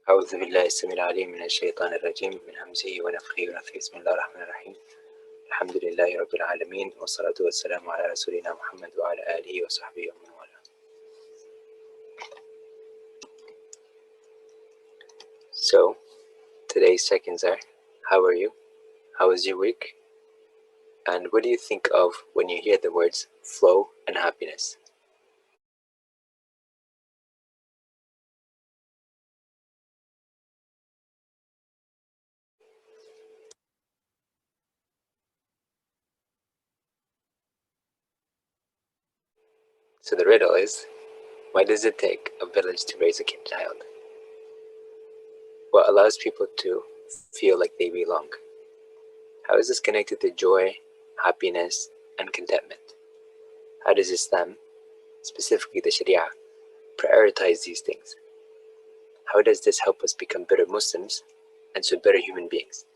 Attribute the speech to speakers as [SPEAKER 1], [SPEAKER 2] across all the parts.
[SPEAKER 1] أعوذ بالله السميع العليم من الشيطان الرجيم من همزه ونفخه ونفخه. بسم الله الرحمن الرحيم. الحمد لله رب العالمين والصلاة والسلام على رسولنا محمد وعلى آله وصحبه ومن والاه. So, today's check-ins are, how are you? How was your week? And what do you think of when you hear the words flow and happiness? So the riddle is, why does it take a village to raise a child? What allows people to feel like they belong? How is this connected to joy, happiness, and contentment? How does Islam, specifically the Sharia, prioritize these things? How does this help us become better Muslims and so better human beings?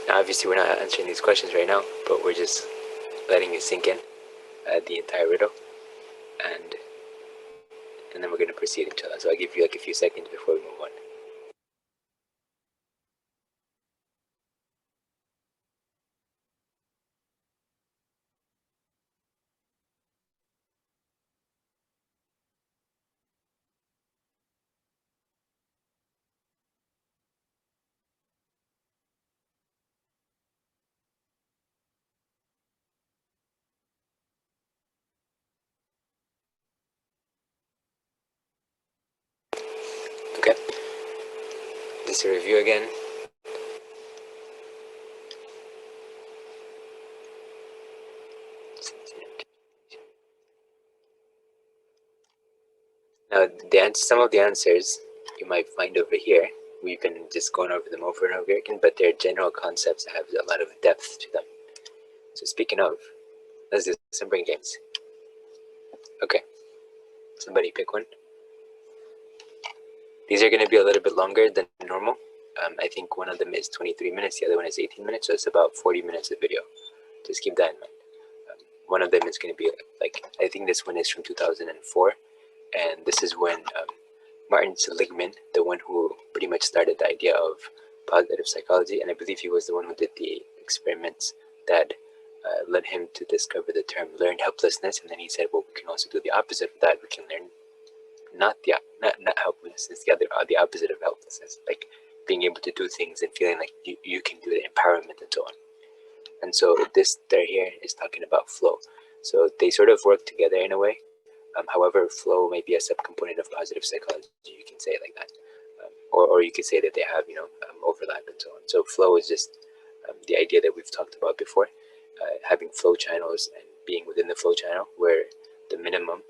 [SPEAKER 1] Now, obviously, we're not answering these questions right now, but we're just letting it sink in, the entire riddle, and then we're going to proceed, inshallah. So I'll give you like a few seconds before we move on. Okay, just a review again. Now, some of the answers you might find over here, we've been just going over them over and over again, but they're general concepts that have a lot of depth to them. So speaking of, let's do some brain games. Okay, somebody pick one. These are going to be a little bit longer than normal. I think one of them is 23 minutes, the other one is 18 minutes, so it's about 40 minutes of video. Just keep that in mind. One of them is going to be like, I think this one is from 2004, and this is when Martin Seligman, the one who pretty much started the idea of positive psychology, and I believe he was the one who did the experiments that led him to discover the term learned helplessness, and then he said, well, we can also do the opposite of that. We can learn not helplessness, the opposite of helplessness, like being able to do things and feeling like you can do the empowerment and so on. And so this there here is talking about flow. So they sort of work together in a way. However, flow may be a subcomponent of positive psychology. You can say it like that, or you could say that they have overlap and so on. So flow is just the idea that we've talked about before, having flow channels and being within the flow channel, where the minimum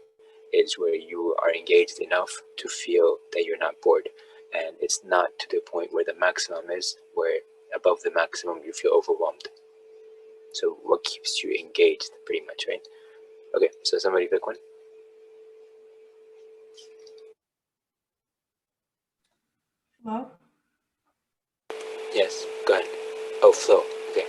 [SPEAKER 1] is where you are engaged enough to feel that you're not bored, and it's not to the point where the maximum is, where above the maximum you feel overwhelmed. So what keeps you engaged, pretty much, right? Okay, so somebody pick one.
[SPEAKER 2] Flow?
[SPEAKER 1] Yes, go ahead. Oh, flow. Okay.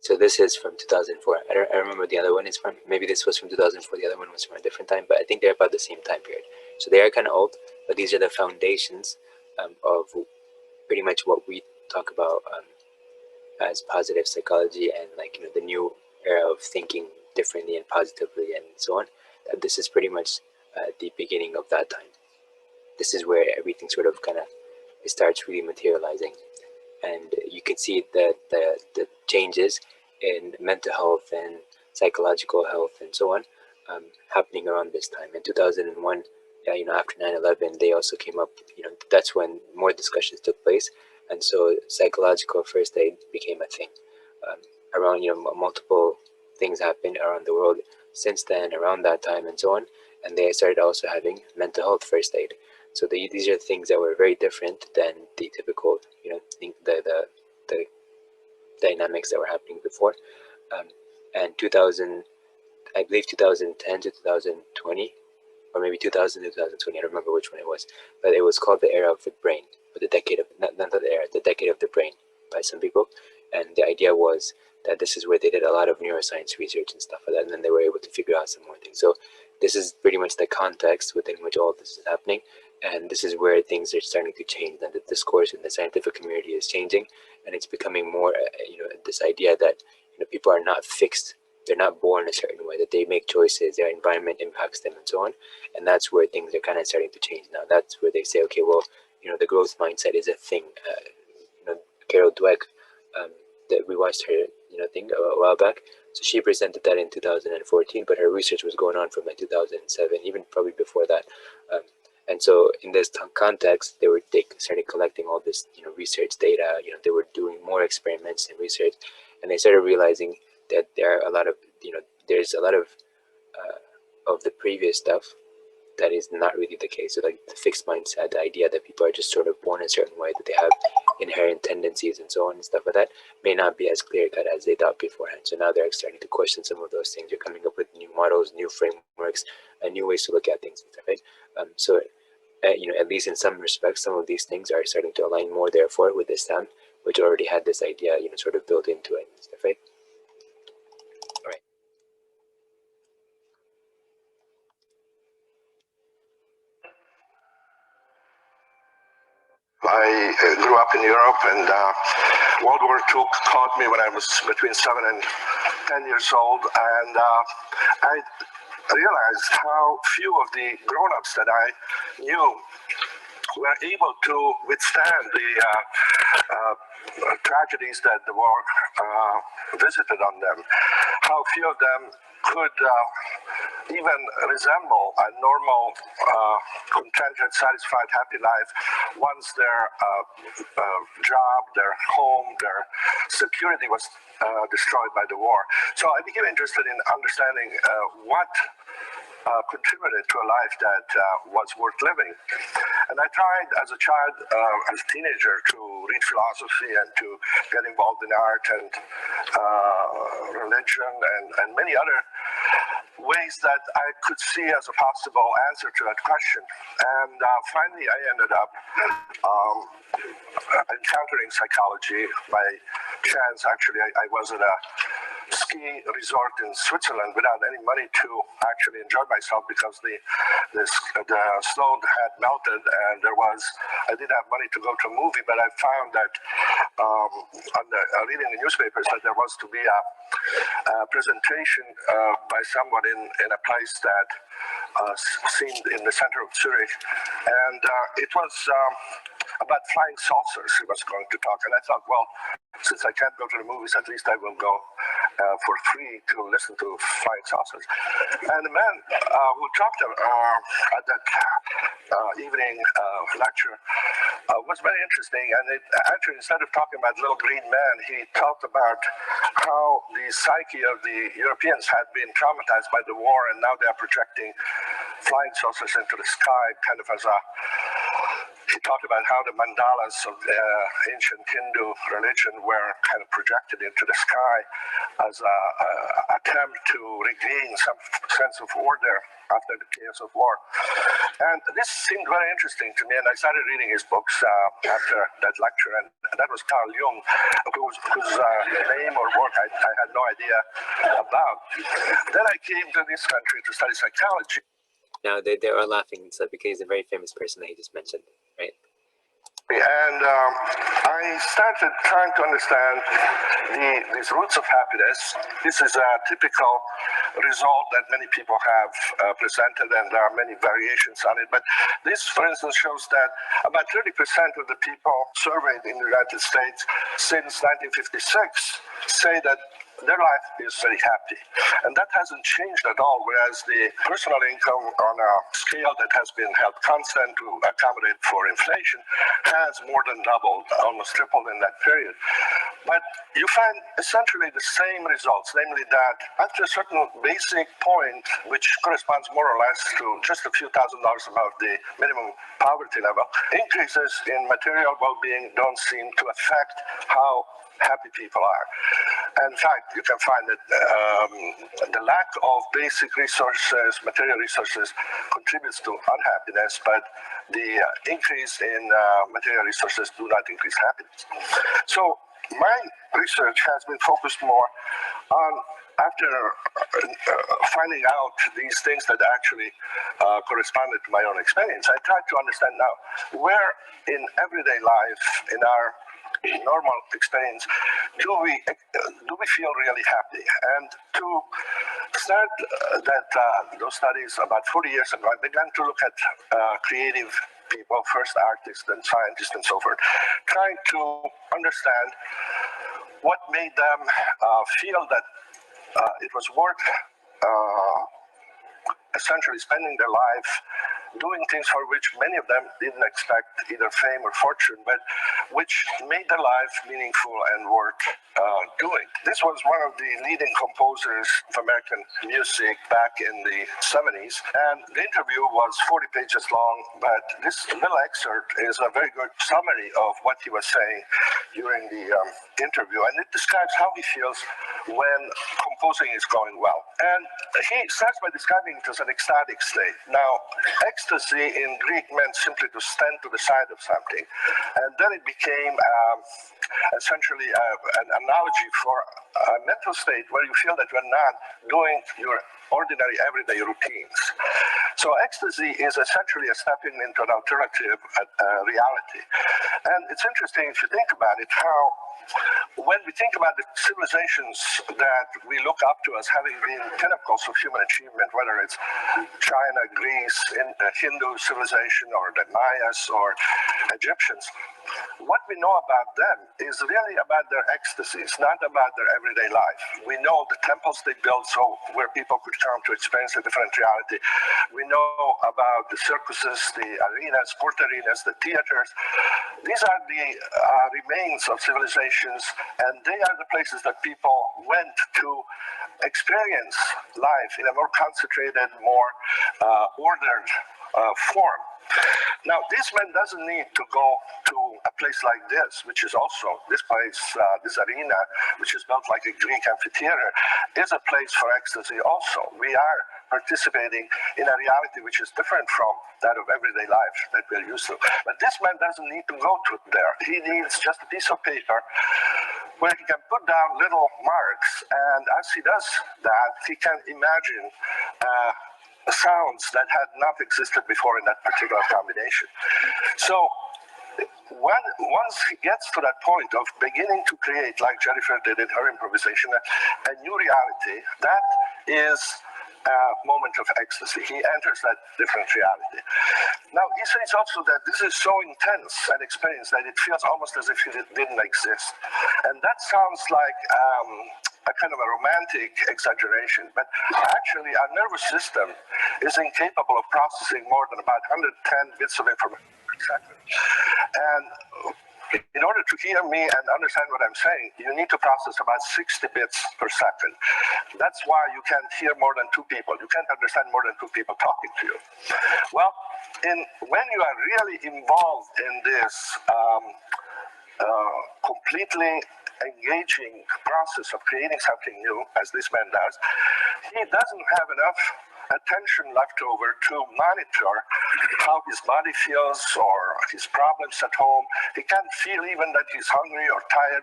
[SPEAKER 1] So this is from 2004. I don't remember the other one is from. Maybe this was from 2004. The other one was from a different time, but I think they're about the same time period. So they are kind of old, but these are the foundations of pretty much what we talk about as positive psychology, and like the new era of thinking differently and positively and so on. This is pretty much the beginning of that time. This is where everything sort of kind of starts really materializing, and you can see the changes in mental health and psychological health and so on happening around this time. In 2001, after 9/11, they also came up. That's when more discussions took place, and so psychological first aid became a thing. Around multiple things happened around the world since then, around that time, and so on. And they started also having mental health first aid. So these are things that were very different than the typical, the dynamics that were happening before. And 2000, I believe 2010 to 2020, or maybe 2000 to 2020, I don't remember which one it was, but it was called the era of the brain, or the decade of, not the era, the decade of the brain by some people. And the idea was that this is where they did a lot of neuroscience research and stuff like that, and then they were able to figure out some more things. So this is pretty much the context within which all this is happening, and this is where things are starting to change, and the discourse in the scientific community is changing, and it's becoming more, this idea that people are not fixed. They're not born a certain way, that they make choices, their environment impacts them, and so on. And that's where things are kind of starting to change now. That's where they say, okay, well, the growth mindset is a thing. Carol Dweck, that we watched her, thing a while back. So she presented that in 2014, but her research was going on from like 2007, even probably before that. And so in this context, they started collecting all this, research data. They were doing more experiments and research, and they started realizing that there are a lot of, there's a lot of the previous stuff that is not really the case. So like the fixed mindset, the idea that people are just sort of born a certain way, that they have inherent tendencies and so on and stuff like that, may not be as clear cut as they thought beforehand. So now they're starting to question some of those things. They're coming up with new models, new frameworks, and new ways to look at things and stuff, right? So at least in some respects, some of these things are starting to align more, therefore, with Islam, which already had this idea, sort of built into it and stuff, right? All right.
[SPEAKER 3] I grew up in Europe, and World War II caught me when I was between 7 and 10 years old, and I realized how few of the grown-ups that I knew were able to withstand the tragedies that the war visited on them. How few of them could even resemble a normal, contented, satisfied, happy life once their job, their home, their security was destroyed by the war. So I became interested in understanding what contributed to a life that was worth living. And I tried as a child, as a teenager, to read philosophy and to get involved in art and religion and many other ways that I could see as a possible answer to that question. And finally, I ended up encountering psychology by chance. Actually, I was at a ski resort in Switzerland without any money to actually enjoy myself because the snow had melted, and I didn't have money to go to a movie. But I found that reading the newspapers that there was to be a presentation by someone in a place that seemed in the center of Zurich, and it was about flying saucers he was going to talk. And I thought, well, since I can't go to the movies, at least I will go for free to listen to flying saucers. And the man who talked at that evening lecture was very interesting. And actually, instead of talking about little green man, he talked about how the psyche of the Europeans had been traumatized by the war, and now they are projecting flying saucers into the sky, kind of as a... He talked about how the mandalas of ancient Hindu religion were kind of projected into the sky as an attempt to regain some sense of order after the chaos of war. And this seemed very interesting to me, and I started reading his books after that lecture, and that was Carl Jung, whose name or work I had no idea about. Then I came to this country to study psychology.
[SPEAKER 1] Now they are laughing and stuff because he's a very famous person that he just mentioned, right?
[SPEAKER 3] And I started trying to understand these roots of happiness. This is a typical result that many people have presented, and there are many variations on it. But this, for instance, shows that about 30% of the people surveyed in the United States since 1956 say that their life is very happy. And that hasn't changed at all, whereas the personal income on a scale that has been held constant to accommodate for inflation has more than doubled, almost tripled in that period. But you find essentially the same results, namely that after a certain basic point, which corresponds more or less to just a few $1,000s above the minimum poverty level, increases in material well-being don't seem to affect how happy people are. In fact, you can find that the lack of basic resources, material resources, contributes to unhappiness, but the increase in material resources do not increase happiness. So my research has been focused more on, after finding out these things that actually corresponded to my own experience, I tried to understand now where in everyday life, in our normal experience, do we feel really happy? And to start those studies about 40 years ago, I began to look at creative people, first artists, then scientists, and so forth, trying to understand what made them feel that it was worth essentially spending their life doing things for which many of them didn't expect either fame or fortune, but which made their life meaningful and worth doing. This was one of the leading composers of American music back in the 70s, and the interview was 40 pages long, but this little excerpt is a very good summary of what he was saying during the interview, and it describes how he feels when composing is going well. And he starts by describing it as an ecstatic state. Now, ecstasy in Greek meant simply to stand to the side of something, and then it became essentially an analogy for a mental state where you feel that you're not doing your ordinary everyday routines. So ecstasy is essentially a stepping into an alternative reality. And it's interesting if you think about it, how when we think about the civilizations that we look up to as having been pinnacles of human achievement, whether it's China, Greece, Hindu civilization, or the Mayas or Egyptians, what we know about them is really about their ecstasies, not about their everyday life. We know the temples they built so where people could come to experience a different reality. We know about the circuses, the arenas, sport arenas, the theaters. These are the remains of civilizations, and they are the places that people went to experience life in a more concentrated, more ordered form. Now, this man doesn't need to go to a place like this, which is also, this place, this arena, which is built like a Greek amphitheater, is a place for ecstasy also. We are participating in a reality which is different from that of everyday life that we're used to. But this man doesn't need to go to there. He needs just a piece of paper where he can put down little marks, and as he does that, he can imagine sounds that had not existed before in that particular combination. So once he gets to that point of beginning to create, like Jennifer did in her improvisation, a new reality, that is a moment of ecstasy. He enters that different reality. Now, he says also that this is so intense an experience that it feels almost as if it didn't exist. And that sounds like a kind of a romantic exaggeration, but actually our nervous system is incapable of processing more than about 110 bits of information per second. And in order to hear me and understand what I'm saying, you need to process about 60 bits per second. That's why you can't hear more than two people. You can't understand more than two people talking to you. Well, when you are really involved in this completely engaging process of creating something new, as this man does, he doesn't have enough attention left over to monitor how his body feels or his problems at home. He can't feel even that he's hungry or tired.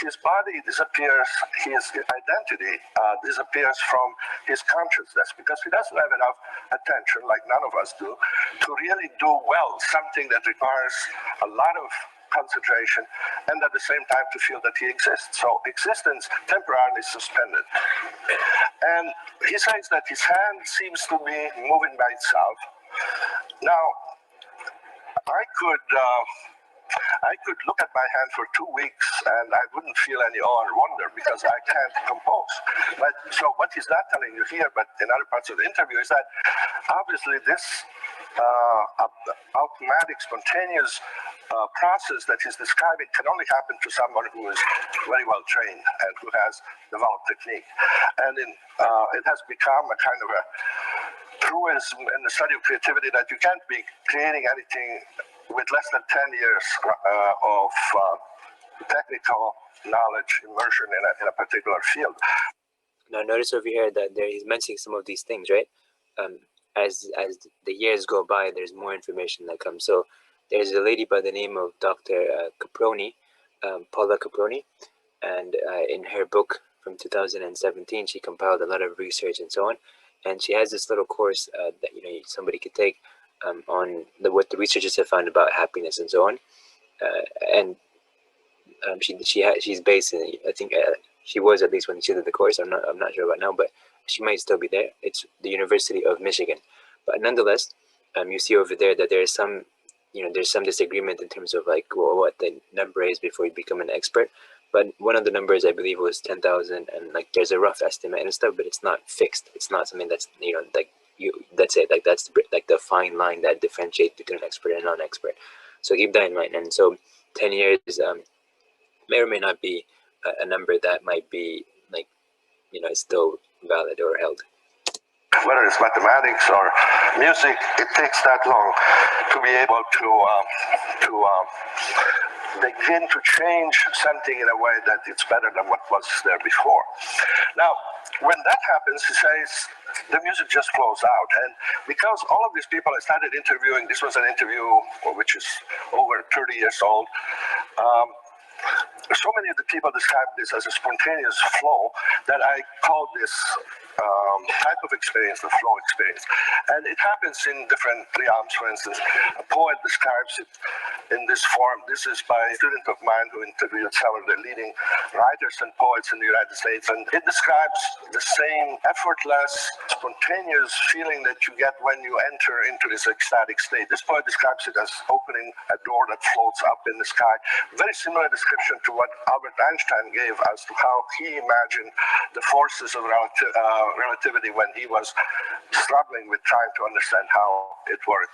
[SPEAKER 3] His body disappears, his identity disappears from his consciousness because he doesn't have enough attention, like none of us do, to really do well something that requires a lot of concentration and at the same time to feel that he exists. So existence temporarily suspended. And he says that his hand seems to be moving by itself. Now, I could look at my hand for 2 weeks and I wouldn't feel any awe or wonder because I can't compose. But so what he's not telling you here, but in other parts of the interview, is that obviously this automatic, spontaneous process that he's describing can only happen to someone who is very well trained and who has developed technique. And it has become a kind of a truism in the study of creativity that you can't be creating anything with less than 10 years of technical knowledge immersion in a particular field.
[SPEAKER 1] Now notice over here that he's mentioning some of these things, right? As the years go by, there's more information that comes. So there's a lady by the name of Dr. Caproni, Paula Caproni, and in her book from 2017, she compiled a lot of research and so on. And she has this little course that somebody could take on what the researchers have found about happiness and so on. And she's based in, I think she was, at least when she did the course. I'm not sure about now, but she might still be there. It's the University of Michigan. But nonetheless, you see over there that there's some disagreement in terms of like what the number is before you become an expert. But one of the numbers, I believe, was 10,000, and like there's a rough estimate and stuff, but it's not fixed. It's not something that's that's it. Like that's the fine line that differentiates between an expert and non-expert. So keep that in mind. And so 10 years may or may not be a number that might be like still valid or held.
[SPEAKER 3] Whether it's mathematics or music, it takes that long to be able to begin to change something in a way that it's better than what was there before. Now, when that happens, he says, the music just flows out. And because all of these people I started interviewing, this was an interview which is over 30 years old, so many of the people describe this as a spontaneous flow that I call this type of experience the flow experience. And it happens in different realms. For instance, a poet describes it in this form. This is by a student of mine who interviewed some of the leading writers and poets in the United States. And it describes the same effortless, spontaneous feeling that you get when you enter into this ecstatic state. This poet describes it as opening a door that floats up in the sky. Very similar description to what Albert Einstein gave as to how he imagined the forces of relativity when he was struggling with trying to understand how it worked.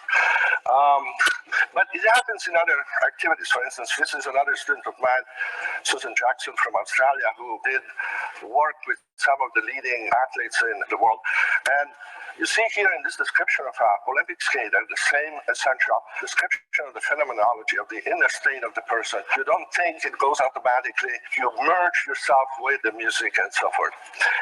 [SPEAKER 3] But it happens in other activities. For instance, this is another student of mine, Susan Jackson from Australia, who did work with some of the leading athletes in the world. And you see here in this description of an Olympic skater, the same essential description of the phenomenology of the inner state of the person. You don't think it goes automatically. You merge yourself with the music and so forth.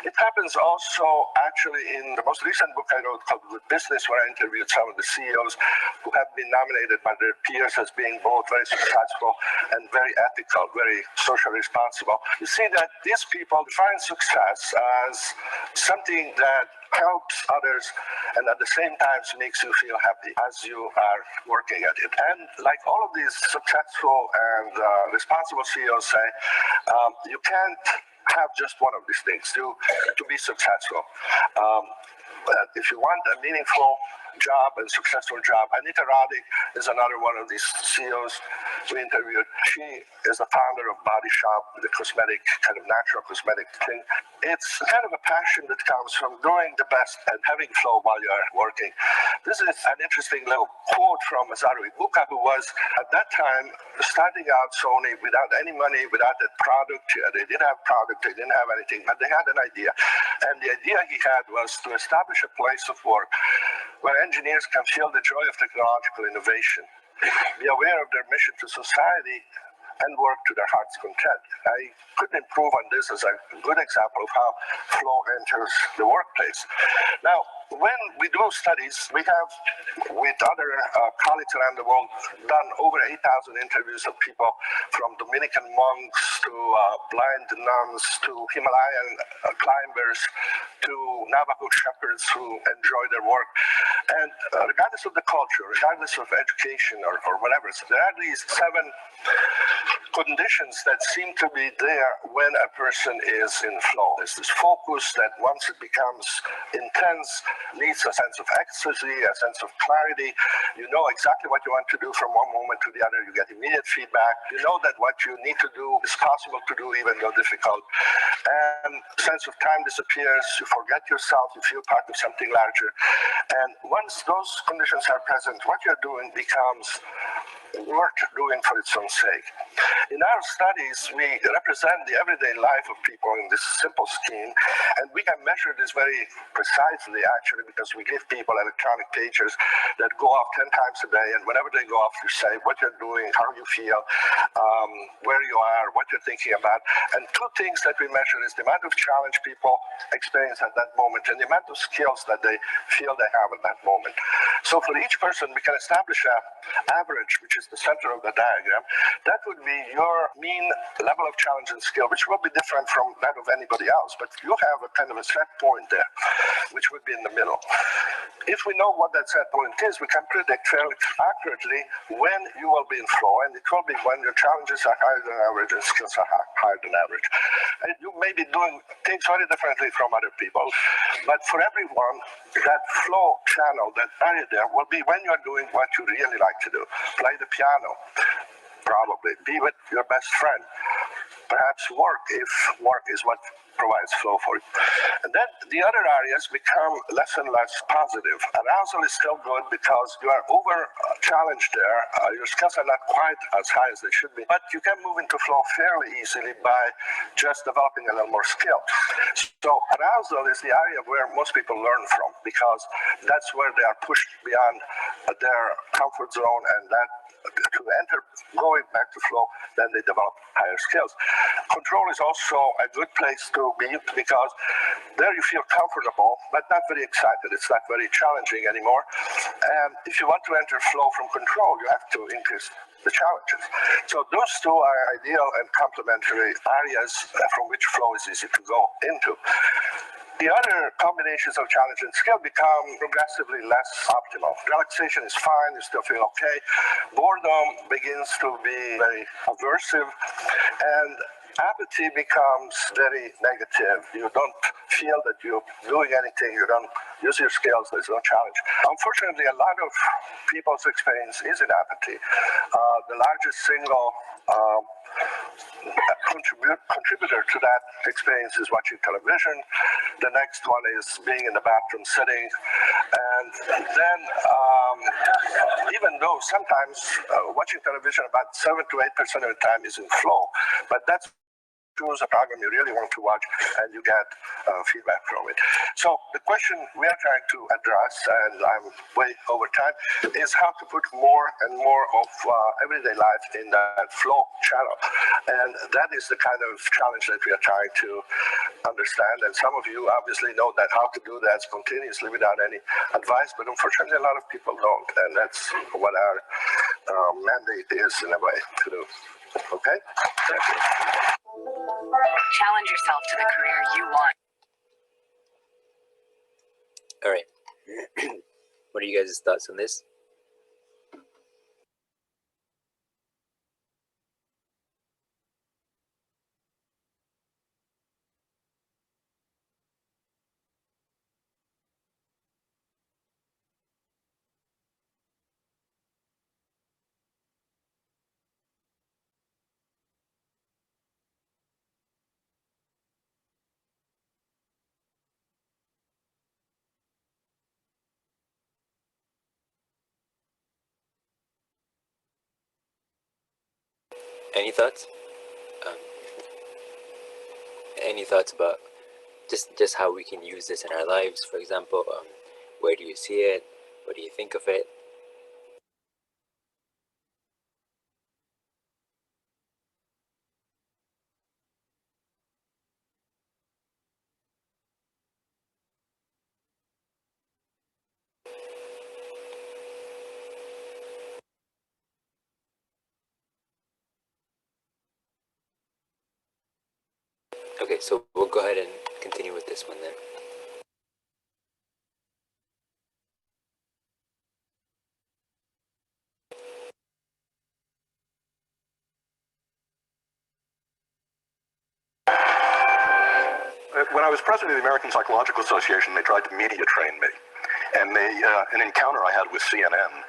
[SPEAKER 3] It happens also actually in the most recent book I wrote called Good Business, where I interviewed some of the CEOs who have been nominated by their peers as being both very successful and very ethical, very socially responsible. You see that these people define success as something that helps others and at the same time makes you feel happy as you are working at it. And like all of these successful and responsible CEOs say, you can't have just one of these things to be successful. But if you want a meaningful job and successful job, Anita Roddick is another one of these CEOs we interviewed. She is the founder of Body Shop, the cosmetic, kind of natural cosmetic thing. It's kind of a passion that comes from doing the best and having flow while you are working. This is an interesting little quote from Masaru Ibuka, who was at that time starting out Sony without any money, without a product. They didn't have product, they didn't have anything, but they had an idea. And the idea he had was to establish a place of work where engineers can feel the joy of technological innovation, be aware of their mission to society, and work to their heart's content. I couldn't improve on this as a good example of how flow enters the workplace. Now, when we do studies, we have, with other colleagues around the world, done over 8,000 interviews of people from Dominican monks to blind nuns to Himalayan climbers to Navajo shepherds who enjoy their work. And regardless of the culture, regardless of education or whatever, so there are these 7 conditions that seem to be there when a person is in flow. There's this focus that once it becomes intense, leads a sense of ecstasy, a sense of clarity. You know exactly what you want to do from one moment to the other. You get immediate feedback. You know that what you need to do is possible to do even though difficult. And sense of time disappears. You forget yourself. You feel part of something larger. And once those conditions are present, what you're doing becomes worth doing for its own sake. In our studies, we represent the everyday life of people in this simple scheme, and we can measure this very precisely, actually, because we give people electronic pagers that go off 10 times a day, and whenever they go off, you say what you're doing, how you feel, where you are, what you're thinking about. And two things that we measure is the amount of challenge people experience at that moment and the amount of skills that they feel they have at that moment. So for each person, we can establish an average, which is the center of the diagram. That would be your mean level of challenge and skill, which will be different from that of anybody else. But you have a kind of a set point there, which would be in the middle. If we know what that set point is, we can predict fairly accurately when you will be in flow, and it will be when your challenges are higher than average and skills are higher than average. And you may be doing things very differently from other people, but for everyone, that flow channel, that area there, will be when you're doing what you really like to do. Play the piano, probably. Be with your best friend. Perhaps work, if work is what provides flow for you. And then the other areas become less and less positive. Arousal is still good because you are over challenged there. Your skills are not quite as high as they should be, but you can move into flow fairly easily by just developing a little more skill. So arousal is the area where most people learn from, because that's where they are pushed beyond their comfort zone, and that to enter, going back to flow, then they develop higher skills. Control is also a good place to be, because there you feel comfortable, but not very excited. It's not very challenging anymore. And if you want to enter flow from control, you have to increase the challenges. So those two are ideal and complementary areas from which flow is easy to go into. The other combinations of challenge and skill become progressively less optimal. Relaxation is fine, you still feel okay. Boredom begins to be very aversive, and apathy becomes very negative. You don't feel that you're doing anything, you don't use your skills, there's no challenge. Unfortunately, a lot of people's experience is in apathy. The largest single contributor to that experience is watching television. The next one is being in the bathroom sitting. And then even though sometimes watching television about 7 to 8% of the time is in flow, but that's choose a program you really want to watch, and you get feedback from it. So the question we are trying to address, and I'm way over time, is how to put more and more of everyday life in that flow channel. And that is the kind of challenge that we are trying to understand. And some of you obviously know that how to do that spontaneously without any advice, but unfortunately a lot of people don't. And that's what our mandate is, in a way, to do. Okay?
[SPEAKER 4] Challenge yourself to the career you want.
[SPEAKER 1] All right. What are you guys' thoughts on this? Any thoughts? Any thoughts about just how we can use this in our lives? For example, where do you see it? What do you think of it? Okay, so we'll go ahead and continue with this one then.
[SPEAKER 5] When I was president of the American Psychological Association, they tried to media train me. And an encounter I had with CNN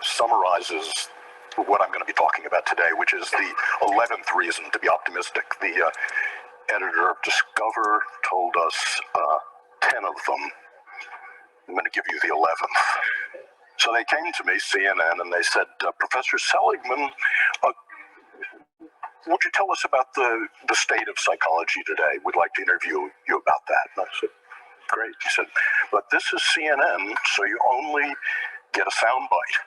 [SPEAKER 5] summarizes what I'm going to be talking about today, which is the 11th reason to be optimistic. The editor of Discover told us 10 of them. I'm going to give you the 11th. So they came to me, CNN, and they said, Professor Seligman, would you tell us about the state of psychology today? We'd like to interview you about that. And I said, great. He said, but this is CNN, so you only get a soundbite.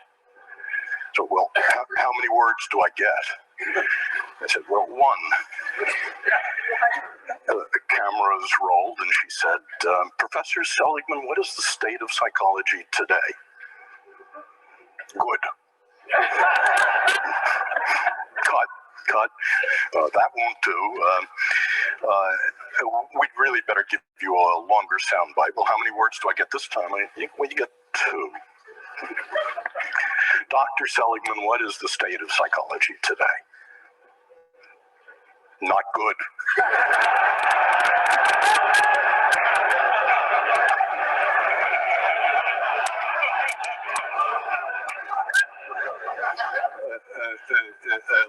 [SPEAKER 5] So, well, how many words do I get? I said, well, one. The cameras rolled, and she said, Professor Seligman, what is the state of psychology today? Good. Cut. That won't do. We'd really better give you a longer soundbite. Well, how many words do I get this time? Well, you get 2. Dr. Seligman, what is the state of psychology today? Not good.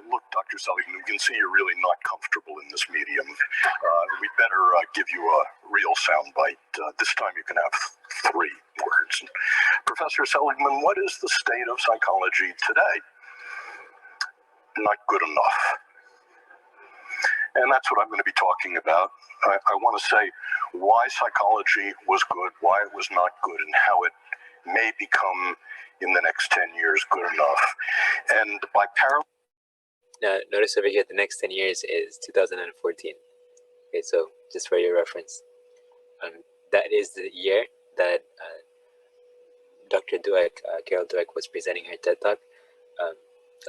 [SPEAKER 5] Look, Dr. Seligman, we can see you're really not comfortable in this medium. We'd better give you a real soundbite. This time you can have 3 words. Professor Seligman, what is the state of psychology today? Not good enough. And that's what I'm going to be talking about. I want to say why psychology was good, why it was not good, and how it may become, in the next 10 years, good enough. And by parallel...
[SPEAKER 1] Now, notice over here, the next 10 years is 2014. Okay, so just for your reference, that is the year that Dr. Dweck, Carol Dweck, was presenting her TED Talk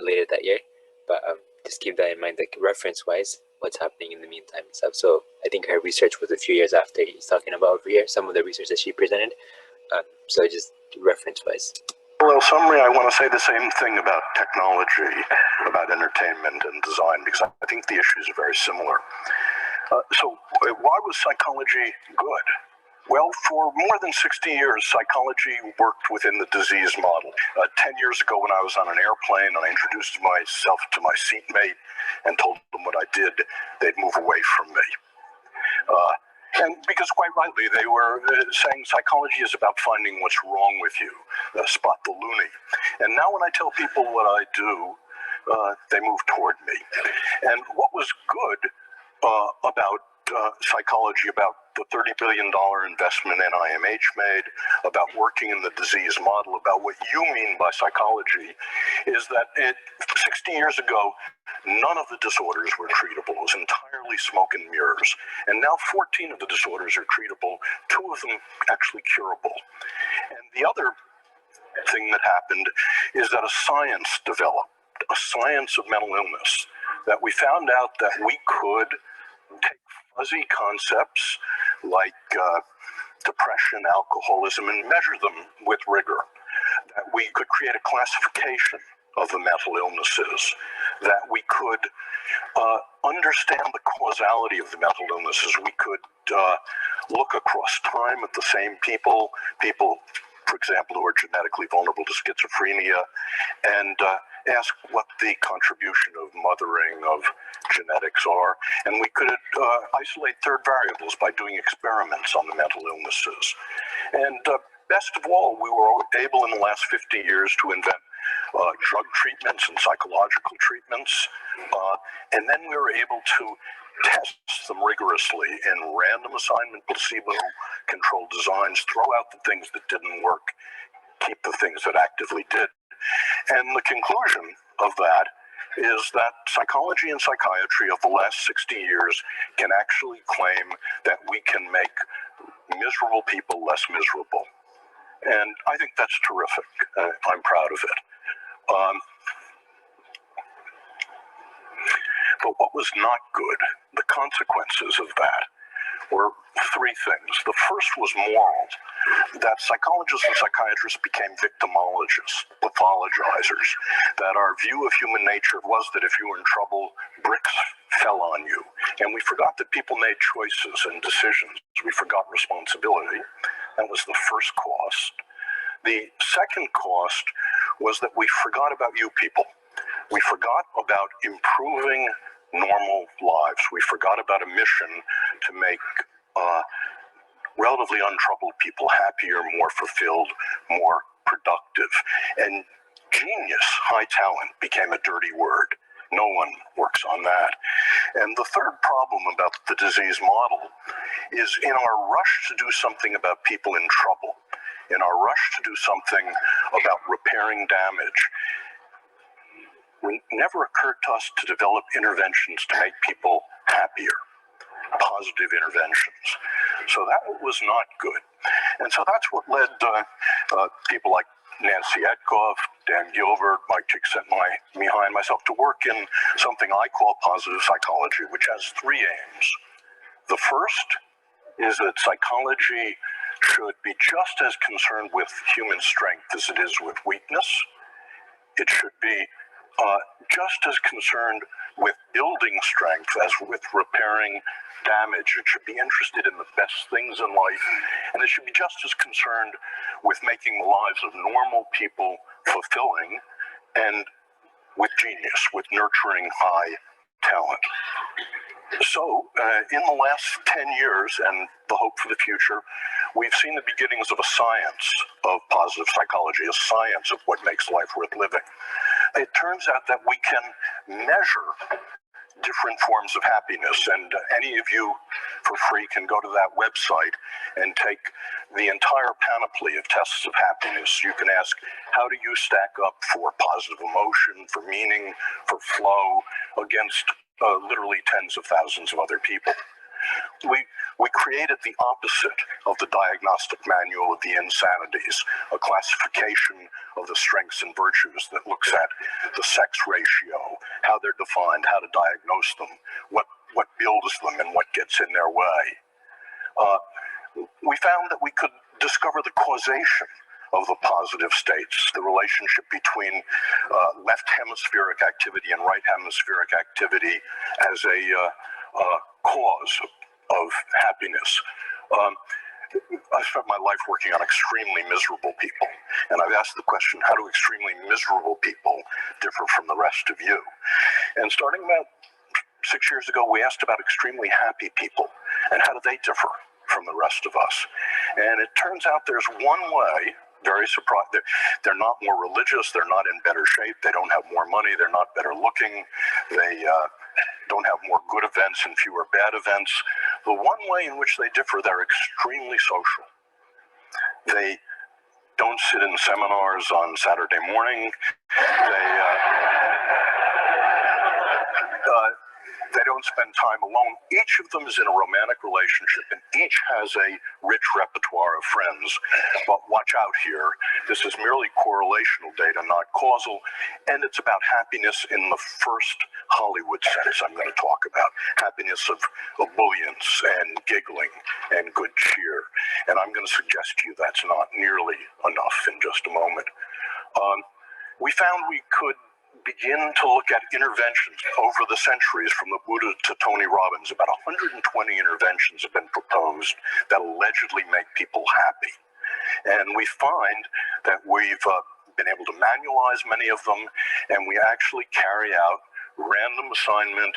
[SPEAKER 1] later that year. But just keep that in mind, like reference-wise, what's happening in the meantime and stuff. So I think her research was a few years after he's talking about over here, some of the research that she presented. So just reference-wise.
[SPEAKER 5] Well, summary, I want to say the same thing about technology, about entertainment and design, because I think the issues are very similar. So why was psychology good? Well, for more than 60 years, psychology worked within the disease model. 10 years ago when I was on an airplane and I introduced myself to my seatmate and told them what I did, they'd move away from me. And because quite rightly, they were saying psychology is about finding what's wrong with you, spot the loony. And now when I tell people what I do, they move toward me. And what was good about psychology, about the $30 billion investment NIMH made, about working in the disease model, about what you mean by psychology, is that 60 years ago, none of the disorders were treatable. It was entirely smoke and mirrors. And now 14 of the disorders are treatable, 2 of them actually curable. And the other thing that happened is that a science developed, a science of mental illness, that we found out that we could take fuzzy concepts like depression, alcoholism, and measure them with rigor. That we could create a classification of the mental illnesses, that we could understand the causality of the mental illnesses. We could look across time at the same people, for example, who are genetically vulnerable to schizophrenia, and ask what the contribution of mothering, of genetics are. And we could isolate third variables by doing experiments on the mental illnesses. And best of all, we were able in the last 50 years to invent drug treatments and psychological treatments. And then we were able to test them rigorously in random assignment, placebo-controlled designs, throw out the things that didn't work, keep the things that actively did. And the conclusion of that is that psychology and psychiatry of the last 60 years can actually claim that we can make miserable people less miserable. And I think that's terrific. I'm proud of it. But what was not good, the consequences of that, were 3 things. The first was moral, that psychologists and psychiatrists became victimologists, pathologizers, that our view of human nature was that if you were in trouble, bricks fell on you. And we forgot that people made choices and decisions. We forgot responsibility. That was the first cost. The second cost was that we forgot about you people. We forgot about improving normal lives. We forgot about a mission to make relatively untroubled people happier, more fulfilled, more productive. And genius, high talent, became a dirty word. No one works on that. And the third problem about the disease model is in our rush to do something about people in trouble, in our rush to do something about repairing damage, it never occurred to us to develop interventions to make people happier, positive interventions. So that was not good. And so that's what led people like Nancy Etkoff, Dan Gilbert, Mike Csikszentmihalyi, and myself to work in something I call positive psychology, which has three aims. The first is that psychology should be just as concerned with human strength as it is with weakness. It should be just as concerned with building strength as with repairing damage. It should be interested in the best things in life, and it should be just as concerned with making the lives of normal people fulfilling and with genius, with nurturing high talent. So in the last 10 years, and the hope for the future, we've seen the beginnings of a science of positive psychology, a science of what makes life worth living. It turns out that we can measure different forms of happiness, and any of you for free can go to that website and take the entire panoply of tests of happiness. You can ask, how do you stack up for positive emotion, for meaning, for flow, against literally tens of thousands of other people. We created the opposite of the diagnostic manual of the insanities, a classification of the strengths and virtues that looks at the sex ratio, how they're defined, how to diagnose them, what builds them and what gets in their way. We found that we could discover the causation of the positive states, the relationship between left hemispheric activity and right hemispheric activity as a cause of happiness. I spent my life working on extremely miserable people, and I've asked the question, how do extremely miserable people differ from the rest of you? And starting about 6 years ago, we asked about extremely happy people, and how do they differ from the rest of us? And it turns out there's one way, very surprised, they're not more religious, they're not in better shape, they don't have more money, they're not better looking, they don't have more good events and fewer bad events. The one way in which they differ, they're extremely social. They don't sit in seminars on Saturday morning. They don't spend time alone. Each of them is in a romantic relationship, and each has a rich repertoire of friends. But watch out here. This is merely correlational data, not causal, and it's about happiness in the first Hollywood sense I'm going to talk about. Happiness of ebullience and giggling and good cheer. And I'm going to suggest to you that's not nearly enough in just a moment. We found we could begin to look at interventions over the centuries, from the Buddha to Tony Robbins. About 120 interventions have been proposed that allegedly make people happy. And we find that we've been able to manualize many of them, and we actually carry out random assignment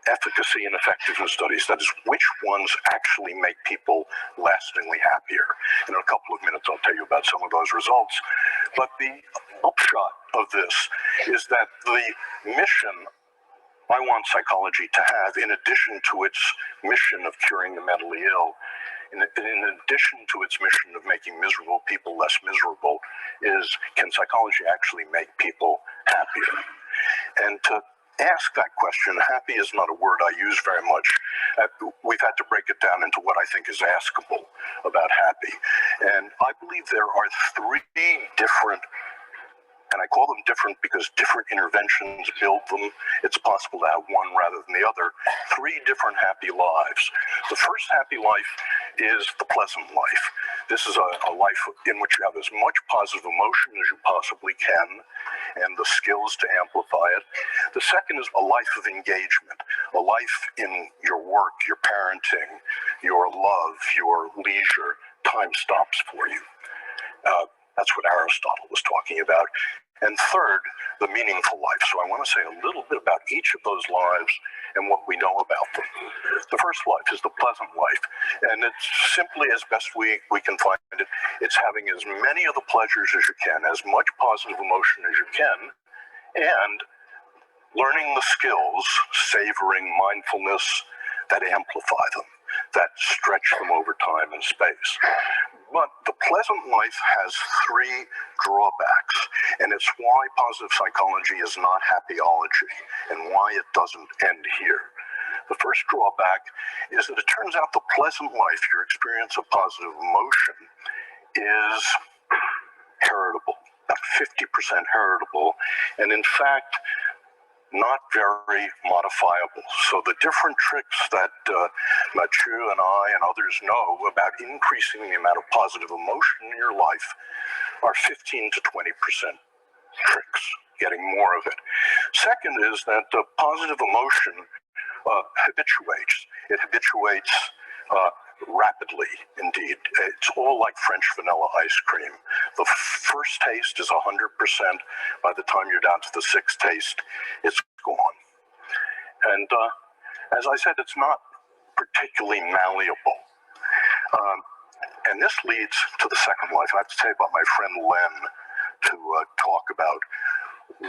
[SPEAKER 5] efficacy and effectiveness studies. That is, which ones actually make people lastingly happier. In a couple of minutes, I'll tell you about some of those results. But the upshot of this is that the mission I want psychology to have, in addition to its mission of curing the mentally ill, in addition to its mission of making miserable people less miserable, is, can psychology actually make people happier? And to ask that question, happy is not a word I use very much. We've had to break it down into what I think is askable about happy. And I believe there are three different, and I call them different because different interventions build them. It's possible to have one rather than the other. Three different happy lives. The first happy life is the pleasant life. This is a life in which you have as much positive emotion as you possibly can, and the skills to amplify it. The second is a life of engagement, a life in your work, your parenting, your love, your leisure. Time stops for you. That's what Aristotle was talking about. And third, the meaningful life. So I want to say a little bit about each of those lives and what we know about them. The first life is the pleasant life, and it's simply, as best we can find it, it's having as many of the pleasures as you can, as much positive emotion as you can, and learning the skills, savoring mindfulness, that amplify them, that stretch them over time and space. But the pleasant life has three drawbacks, and it's why positive psychology is not happyology, and why it doesn't end here. The first drawback is that it turns out the pleasant life, your experience of positive emotion, is heritable, about 50% heritable, and in fact, not very modifiable. So the different tricks that Mathieu and I and others know about increasing the amount of positive emotion in your life are 15 to 20% tricks, getting more of it. Second is that positive emotion habituates. It habituates rapidly, indeed. It's all like French vanilla ice cream. The first taste is 100%. By the time you're down to the sixth taste, it's gone. And as I said, it's not particularly malleable. And this leads to the second life. I have to tell you about my friend Len to talk about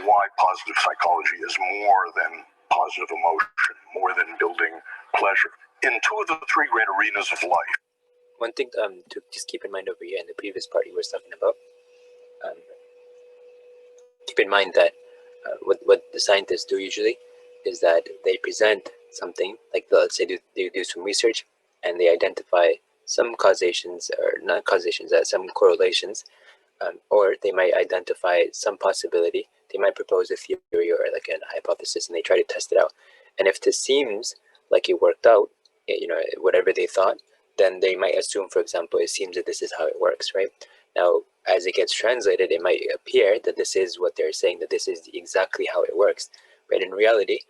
[SPEAKER 5] why positive psychology is more than positive emotion, more than building pleasure. In two of the three great arenas of life.
[SPEAKER 1] One thing to just keep in mind over here in the previous part you were talking about, keep in mind that what the scientists do usually is that they present something, like let's say they do some research and they identify some causations, or not causations, some correlations, or they might identify some possibility. They might propose a theory or like a hypothesis, and they try to test it out. And if this seems like it worked out, whatever they thought, then they might assume, for example, it seems that this is how it works, right? Now, as it gets translated, it might appear that this is what they're saying, that this is exactly how it works. But in reality,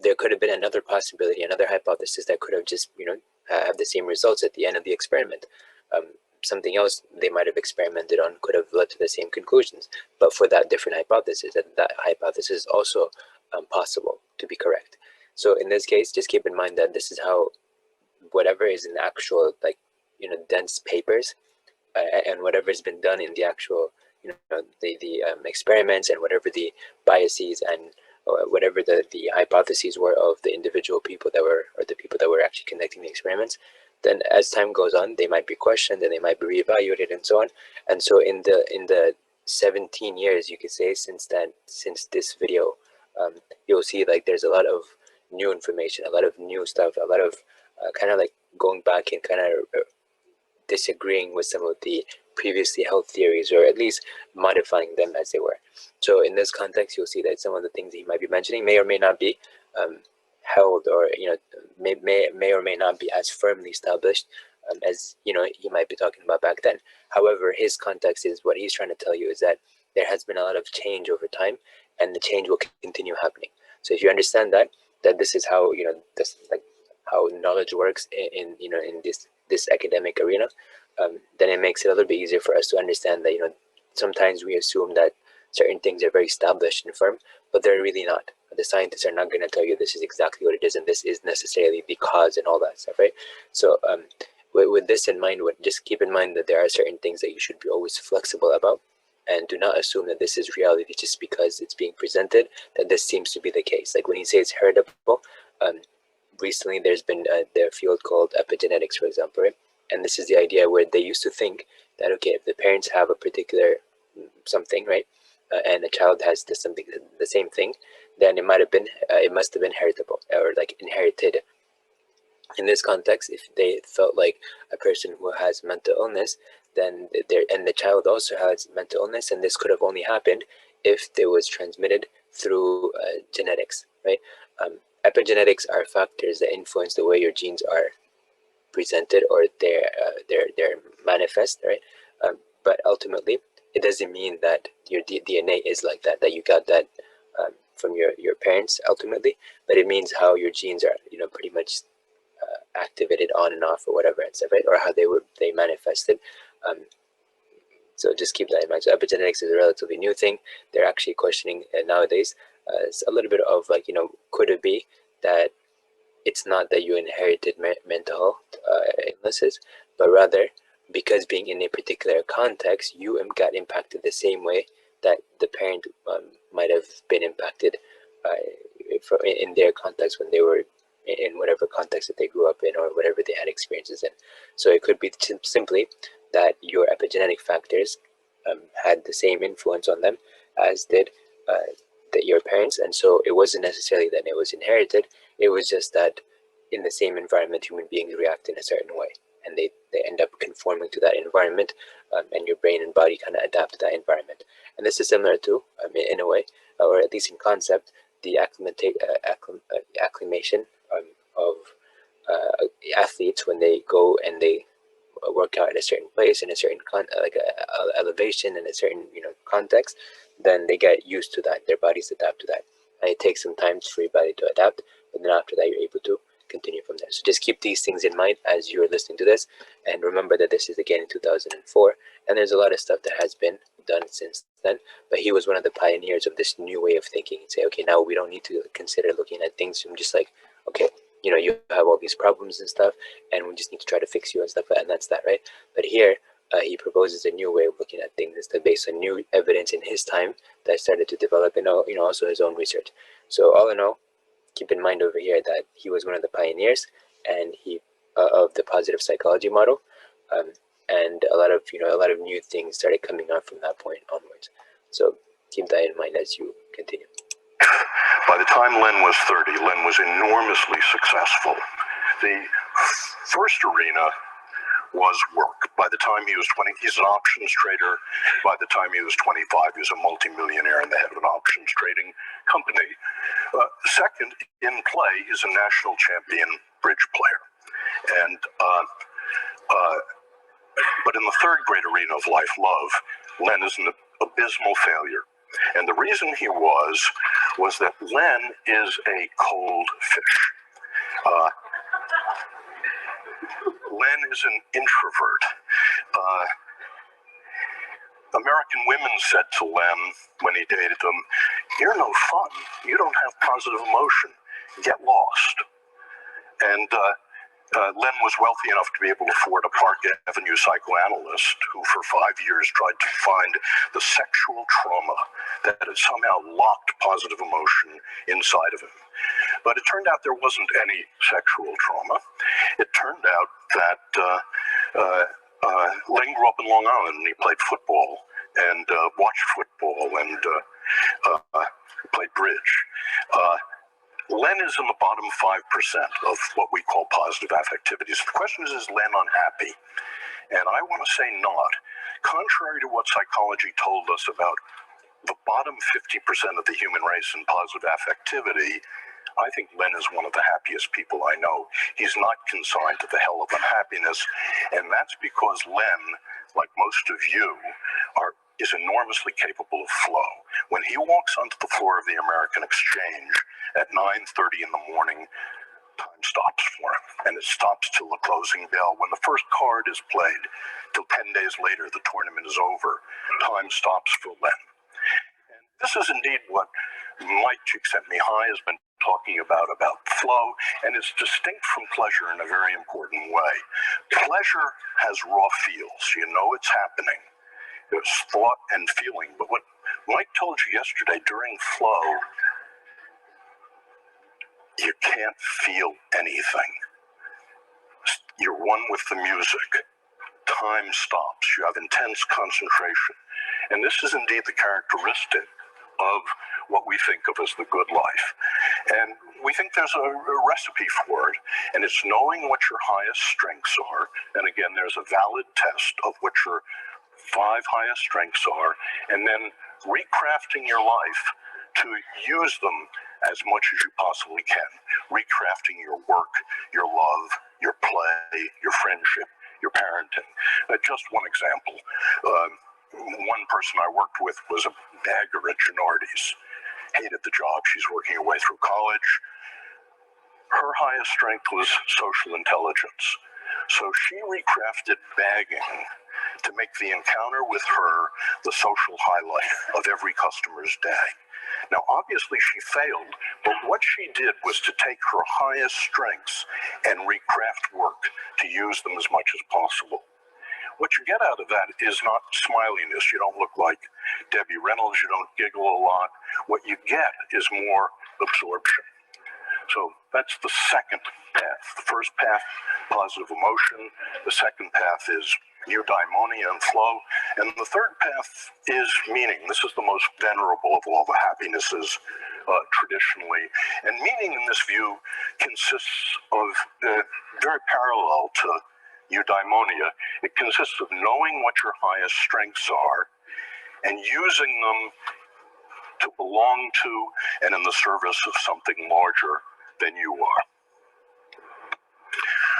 [SPEAKER 1] there could have been another possibility, another hypothesis that could have just, have the same results at the end of the experiment. Something else they might have experimented on could have led to the same conclusions, but for that different hypothesis, that hypothesis is also possible to be correct. So in this case, just keep in mind that this is how whatever is in the actual, dense papers, and whatever has been done in the actual, the experiments, and whatever the biases and whatever the hypotheses were of the individual people that were, or the people that were actually conducting the experiments, then as time goes on, they might be questioned and they might be reevaluated and so on. And so in the 17 years, you could say, since this video, you'll see like there's a lot of new information, a lot of new stuff, a lot of kind of like going back and kind of disagreeing with some of the previously held theories, or at least modifying them as they were. So in this context, you'll see that some of the things he might be mentioning may or may not be held, or may or may not be as firmly established as he might be talking about back then. However, his context is what he's trying to tell you is that there has been a lot of change over time, and the change will continue happening. So if you understand that this is how this, like, how knowledge works in this academic arena, then it makes it a little bit easier for us to understand that sometimes we assume that certain things are very established and firm, but they're really not. The scientists are not going to tell you this is exactly what it is, and this is necessarily the cause and all that stuff, right? So with this in mind, just keep in mind that there are certain things that you should be always flexible about, and do not assume that this is reality just because it's being presented, that this seems to be the case. Like when you say it's heritable, recently there's been the field called epigenetics, for example, right? And this is the idea where they used to think that, okay, if the parents have a particular something, right, and a child has the same thing, then it must have been heritable, or like inherited. In this context, if they felt like a person who has mental illness, then the child also has mental illness, and this could have only happened if it was transmitted through genetics, right? Epigenetics are factors that influence the way your genes are presented, or they're manifest, right? But ultimately, it doesn't mean that your DNA is like that you got that from your parents ultimately, but it means how your genes are pretty much activated on and off, or whatever and stuff, right? Or how they manifested So just keep that in mind. So epigenetics is a relatively new thing. They're actually questioning nowadays. It's a little bit of like, could it be that it's not that you inherited mental health illnesses, but rather because being in a particular context, you got impacted the same way that the parent might have been impacted in their context when they were in whatever context that they grew up in or whatever they had experiences in. So it could be simply that your epigenetic factors had the same influence on them as did your parents, and so it wasn't necessarily that it was inherited. It was just that in the same environment, human beings react in a certain way, and they end up conforming to that environment, and your brain and body kind of adapt to that environment. And this is similar to, in a way, or at least in concept, the acclimation of athletes when they go and they work out at a certain place in a certain elevation in a certain context, then they get used to that. Their bodies adapt to that, and it takes some time for your body to adapt. But then after that, you're able to continue from there. So just keep these things in mind as you're listening to this, and remember that this is again in 2004, and there's a lot of stuff that has been done since then. But he was one of the pioneers of this new way of thinking. And say, okay, now we don't need to consider looking at things from just like, okay, you have all these problems and stuff, and we just need to try to fix you and stuff, and that's that, right? But here, he proposes a new way of looking at things instead, based on new evidence in his time that started to develop, and also his own research. So all in all, keep in mind over here that he was one of the pioneers, and he of the positive psychology model, and a lot of new things started coming out from that point onwards. So keep that in mind as you continue.
[SPEAKER 5] By the time Len was 30, Len was enormously successful. The first arena was work. By the time he was 20, he's an options trader. By the time he was 25, he was a multimillionaire and the head of an options trading company. Second, in play, he's a national champion bridge player. And but in the third great arena of life, love, Len is an abysmal failure. And the reason he was that Len is a cold fish. Len is an introvert. American women said to Len when he dated them, "You're no fun. You don't have positive emotion. Get lost." And Len was wealthy enough to be able to afford a Park Avenue psychoanalyst who for 5 years tried to find the sexual trauma that had somehow locked positive emotion inside of him. But it turned out there wasn't any sexual trauma. It turned out that Len grew up in Long Island, and he played football and watched football and played bridge. Len is in the bottom 5% of what we call positive affectivities. The question is Len unhappy? And I want to say not. Contrary to what psychology told us about the bottom 50% of the human race in positive affectivity, I think Len is one of the happiest people I know. He's not consigned to the hell of unhappiness, and that's because Len, like most of you, is enormously capable of flow. When he walks onto the floor of the American Exchange at 9:30 in the morning, time stops for him, and it stops till the closing bell. When the first card is played, till 10 days later the tournament is over, time stops for Len. And this is indeed what Mike Csikszentmihalyi has been talking about flow, and it's distinct from pleasure in a very important way. Pleasure has raw feels. You know it's happening. There's thought and feeling. But what Mike told you yesterday, during flow, you can't feel anything. You're one with the music. Time stops. You have intense concentration. And this is indeed the characteristic of what we think of as the good life. And we think there's a recipe for it, and it's knowing what your highest strengths are. And again, there's a valid test of what your 5 highest strengths are, and then recrafting your life to use them as much as you possibly can. Recrafting your work, your love, your play, your friendship, your parenting. Just one example. One person I worked with was a bagger at Genardi's. Hated the job. She's working her way through college. Her highest strength was social intelligence. So she recrafted bagging to make the encounter with her the social highlight of every customer's day. Now, obviously she failed, but what she did was to take her highest strengths and recraft work to use them as much as possible. What you get out of that is not smiliness. You don't look like Debbie Reynolds. You don't giggle a lot. What you get is more absorption. So that's the second path. The first path, positive emotion. The second path is eudaimonia and flow. And the third path is meaning. This is the most venerable of all the happinesses traditionally. And meaning in this view consists of very parallel to eudaimonia. It consists of knowing what your highest strengths are and using them to belong to and in the service of something larger than you are.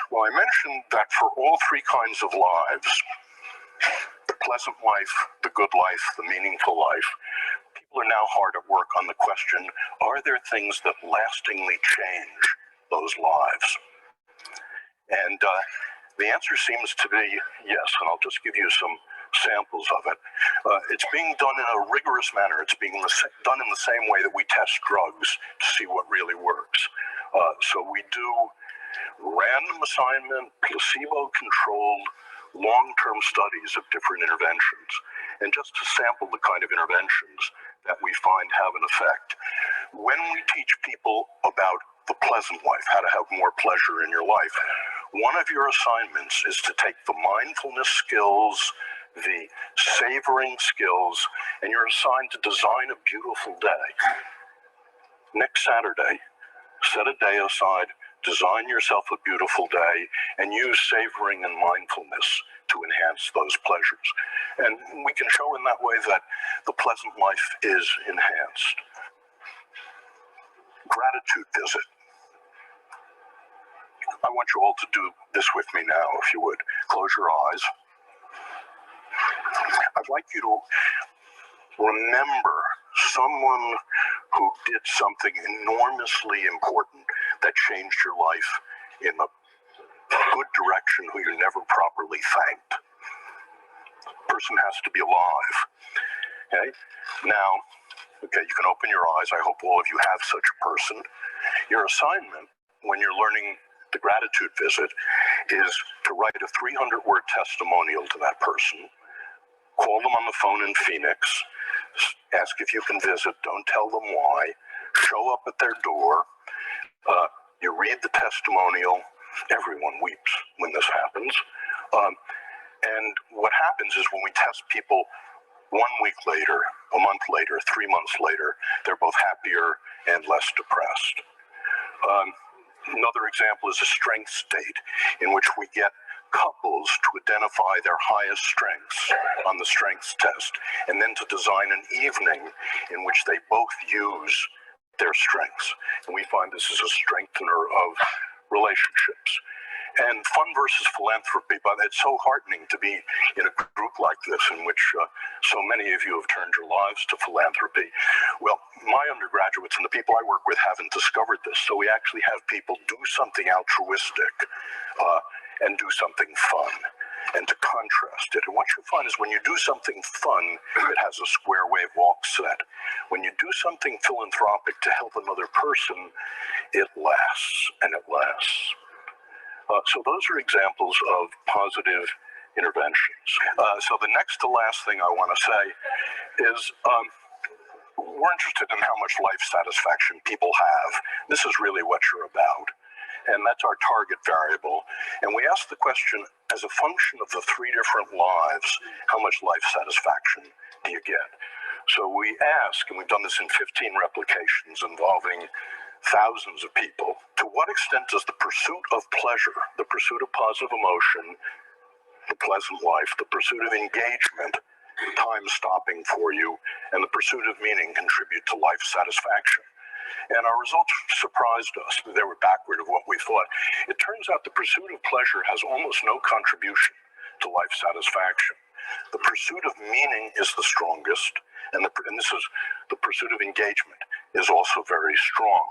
[SPEAKER 5] Well, I mentioned that for all three kinds of lives, the pleasant life, the good life, the meaningful life, people are now hard at work on the question, are there things that lastingly change those lives? And the answer seems to be yes, and I'll just give you some samples of it. It's being done in a rigorous manner. It's being done in the same way that we test drugs to see what really works. So we do random assignment, placebo-controlled, long-term studies of different interventions. And just to sample the kind of interventions that we find have an effect. When we teach people about the pleasant life, how to have more pleasure in your life, one of your assignments is to take the mindfulness skills, the savoring skills, and you're assigned to design a beautiful day. Next Saturday, set a day aside, design yourself a beautiful day, and use savoring and mindfulness to enhance those pleasures. And we can show in that way that the pleasant life is enhanced. Gratitude visit. I want you all to do this with me now, if you would. Close your eyes. I'd like you to remember someone who did something enormously important that changed your life in a good direction, who you never properly thanked. The person has to be alive. Okay? Now, okay, you can open your eyes. I hope all of you have such a person. Your assignment when you're learning the gratitude visit is to write a 300-word testimonial to that person. Call them on the phone in Phoenix. Ask if you can visit. Don't tell them why. Show up at their door. You read the testimonial. Everyone weeps when this happens. And what happens is when we test people 1 week later, a month later, 3 months later, they're both happier and less depressed. Another example is a strength state in which we get couples to identify their highest strengths on the strengths test, and then to design an evening in which they both use their strengths. And we find this is a strengthener of relationships. And fun versus philanthropy, but it's so heartening to be in a group like this in which so many of you have turned your lives to philanthropy. Well, my undergraduates and the people I work with haven't discovered this, so we actually have people do something altruistic and do something fun, and to contrast it. And what you find is when you do something fun, it has a square wave walk set. When you do something philanthropic to help another person, it lasts and it lasts. So those are examples of positive interventions. So the next to last thing I want to say is we're interested in how much life satisfaction people have. This is really what you're about. And that's our target variable. And we ask the question, as a function of the three different lives, how much life satisfaction do you get? So we ask, and we've done this in 15 replications involving thousands of people, to what extent does the pursuit of pleasure, the pursuit of positive emotion, the pleasant life, the pursuit of engagement, time stopping for you, and the pursuit of meaning contribute to life satisfaction? And our results surprised us. They were backward of what we thought. It turns out the pursuit of pleasure has almost no contribution to life satisfaction. The pursuit of meaning is the strongest, and this is the pursuit of engagement is also very strong.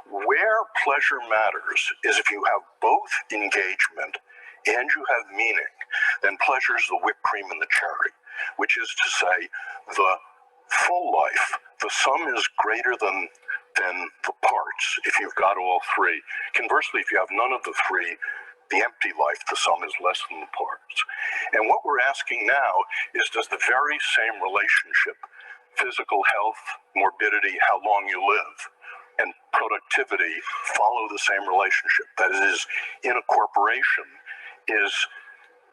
[SPEAKER 5] Where pleasure matters is if you have both engagement and you have meaning, then pleasure is the whipped cream and the cherry, which is to say, the full life, the sum is greater than the parts if you've got all three. Conversely, if you have none of the three, the empty life, the sum is less than the parts. And what we're asking now is, does the very same relationship, physical health, morbidity, how long you live, and productivity follow the same relationship? That is, in a corporation, is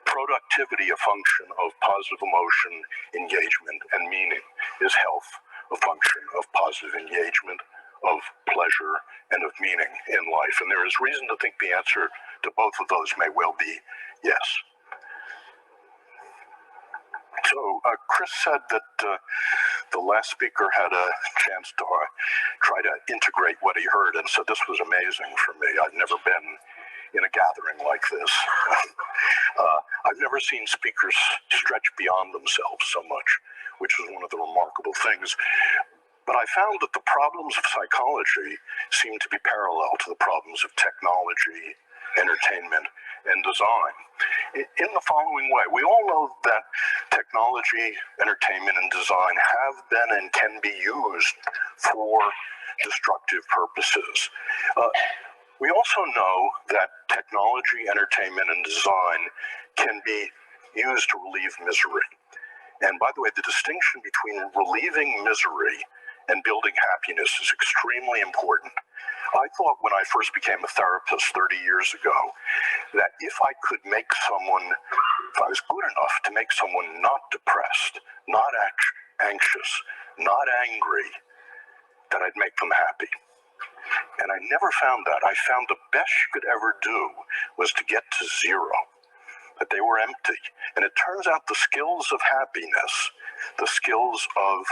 [SPEAKER 5] productivity a function of positive emotion, engagement, and meaning? Is health a function of positive engagement, of pleasure, and of meaning in life? And there is reason to think the answer to both of those may well be yes. So Chris said that the last speaker had a chance to try to integrate what he heard, and so this was amazing for me. I've never been in a gathering like this. I've never seen speakers stretch beyond themselves so much, which is one of the remarkable things. But I found that the problems of psychology seem to be parallel to the problems of technology, entertainment, and design. In the following way, we all know that technology, entertainment, and design have been and can be used for destructive purposes. We also know that technology, entertainment, and design can be used to relieve misery. And by the way, the distinction between relieving misery and building happiness is extremely important. I thought when I first became a therapist 30 years ago that if I could make someone, if I was good enough to make someone not depressed, not anxious, not angry, that I'd make them happy. And I never found that. I found the best you could ever do was to get to zero, that they were empty. And it turns out the skills of happiness, the skills of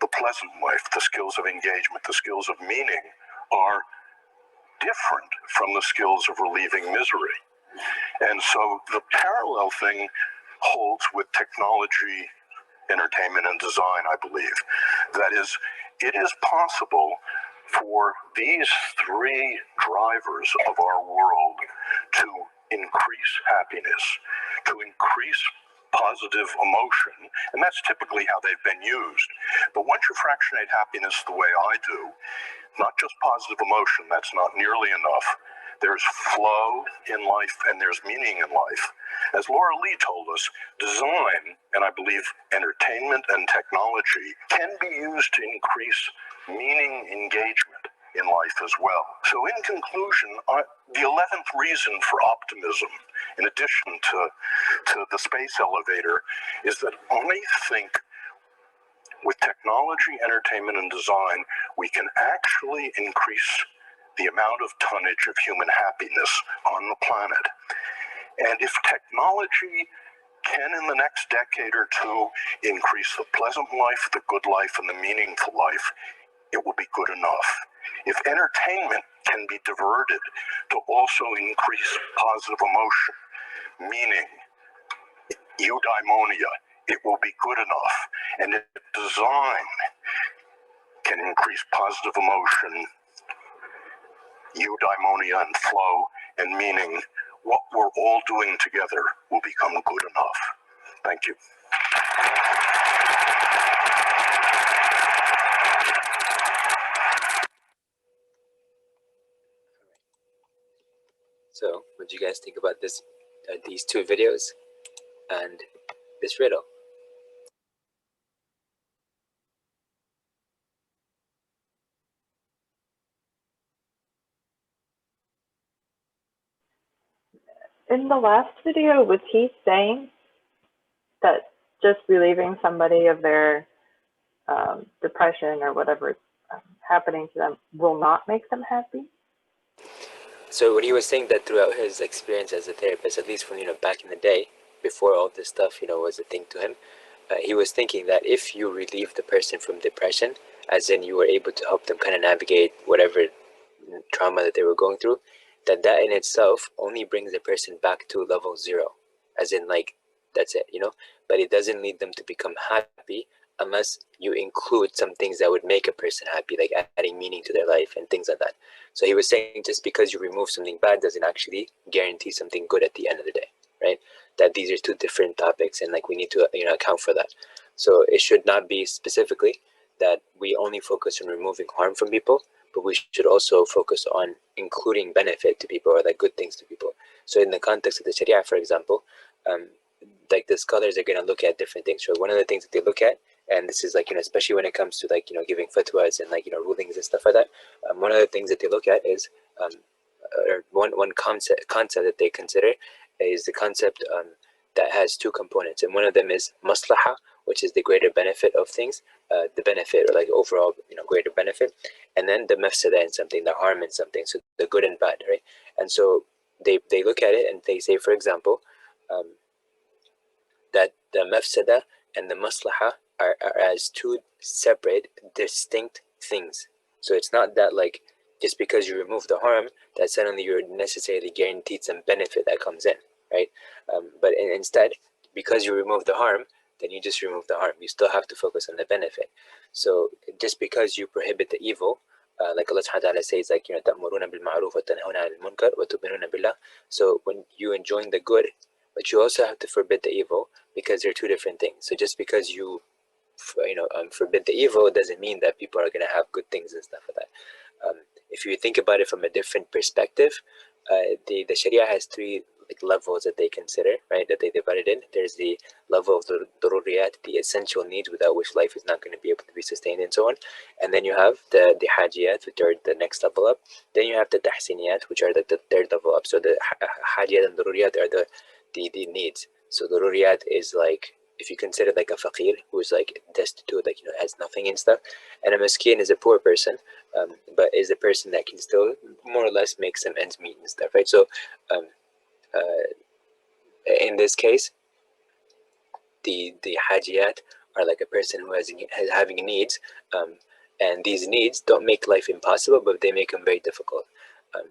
[SPEAKER 5] the pleasant life, the skills of engagement, the skills of meaning are different from the skills of relieving misery. And so the parallel thing holds with technology, entertainment, and design, I believe. That is, it is possible for these three drivers of our world to increase happiness, to increase positive emotion, and that's typically how they've been used. But once you fractionate happiness the way I do, not just positive emotion, that's not nearly enough. There's flow in life and there's meaning in life. As Laura Lee told us, design, and I believe entertainment and technology, can be used to increase meaning engagement in life as well. So in conclusion, the 11th reason for optimism, in addition to the space elevator, is that I think with technology, entertainment, and design, we can actually increase the amount of tonnage of human happiness on the planet. And if technology can, in the next decade or two, increase the pleasant life, the good life, and the meaningful life, it will be good enough. If entertainment can be diverted to also increase positive emotion, meaning, eudaimonia, it will be good enough. And if design can increase positive emotion, eudaimonia, and flow, and meaning, what we're all doing together will become good enough. Thank you.
[SPEAKER 1] So, what do you guys think about this? These two videos and this riddle?
[SPEAKER 2] In the last video, was he saying that just relieving somebody of their depression or whatever is happening to them will not make them happy?
[SPEAKER 1] So what he was saying, that throughout his experience as a therapist, at least from back in the day, before all this stuff was a thing to him, he was thinking that if you relieve the person from depression, as in you were able to help them kind of navigate whatever trauma that they were going through, that in itself only brings the person back to level 0, as in like that's it, but it doesn't lead them to become happy unless you include some things that would make a person happy, like adding meaning to their life and things like that. So he was saying just because you remove something bad doesn't actually guarantee something good at the end of the day, right? That these are two different topics, and like we need to account for that. So it should not be specifically that we only focus on removing harm from people, but we should also focus on including benefit to people, or like good things to people. So in the context of the Sharia, for example, like the scholars are going to look at different things. So one of the things that they look at, and this is like, especially when it comes to like, giving fatwas and like, rulings and stuff like that. One of the things that they look at is, or one concept that they consider is the concept that has two components. And one of them is maslaha, which is the greater benefit of things, the benefit, or like overall, greater benefit. And then the mafsada in something, the harm in something. So the good and bad, right? And so they look at it and they say, for example, that the mafsada and the maslaha are as two separate, distinct things. So it's not that like just because you remove the harm that suddenly you're necessarily guaranteed some benefit that comes in, right? But instead, because you remove the harm, then you just remove the harm. You still have to focus on the benefit. So just because you prohibit the evil, like Allah subhanahu wa ta'ala says, like, تَأْمُرُونَ بِالْمَعْرُوفِ وَتَنْهَوْنَ عَنِ الْمُنْكَرِ وَتُؤْمِنُونَ بِاللَّهِ. So when you enjoin the good, but you also have to forbid the evil, because they're two different things. So just because you forbid the evil doesn't mean that people are going to have good things and stuff like that. If you think about it from a different perspective, the Sharia has three like levels that they consider, right? That they divided in. There's the level of the daruriyat, the essential needs without which life is not going to be able to be sustained, and so on. And then you have the hajiyat, which are the next level up. Then you have the tahsiniyat, which are the third level up. So the hajiyat and daruriyat are the needs. So daruriyat is like, if you consider like a faqir who is like destitute, like has nothing and stuff, and a miskin is a poor person, but is a person that can still more or less make some ends meet and stuff, right? So in this case, the hajiyat are like a person who has having needs, and these needs don't make life impossible, but they make them very difficult.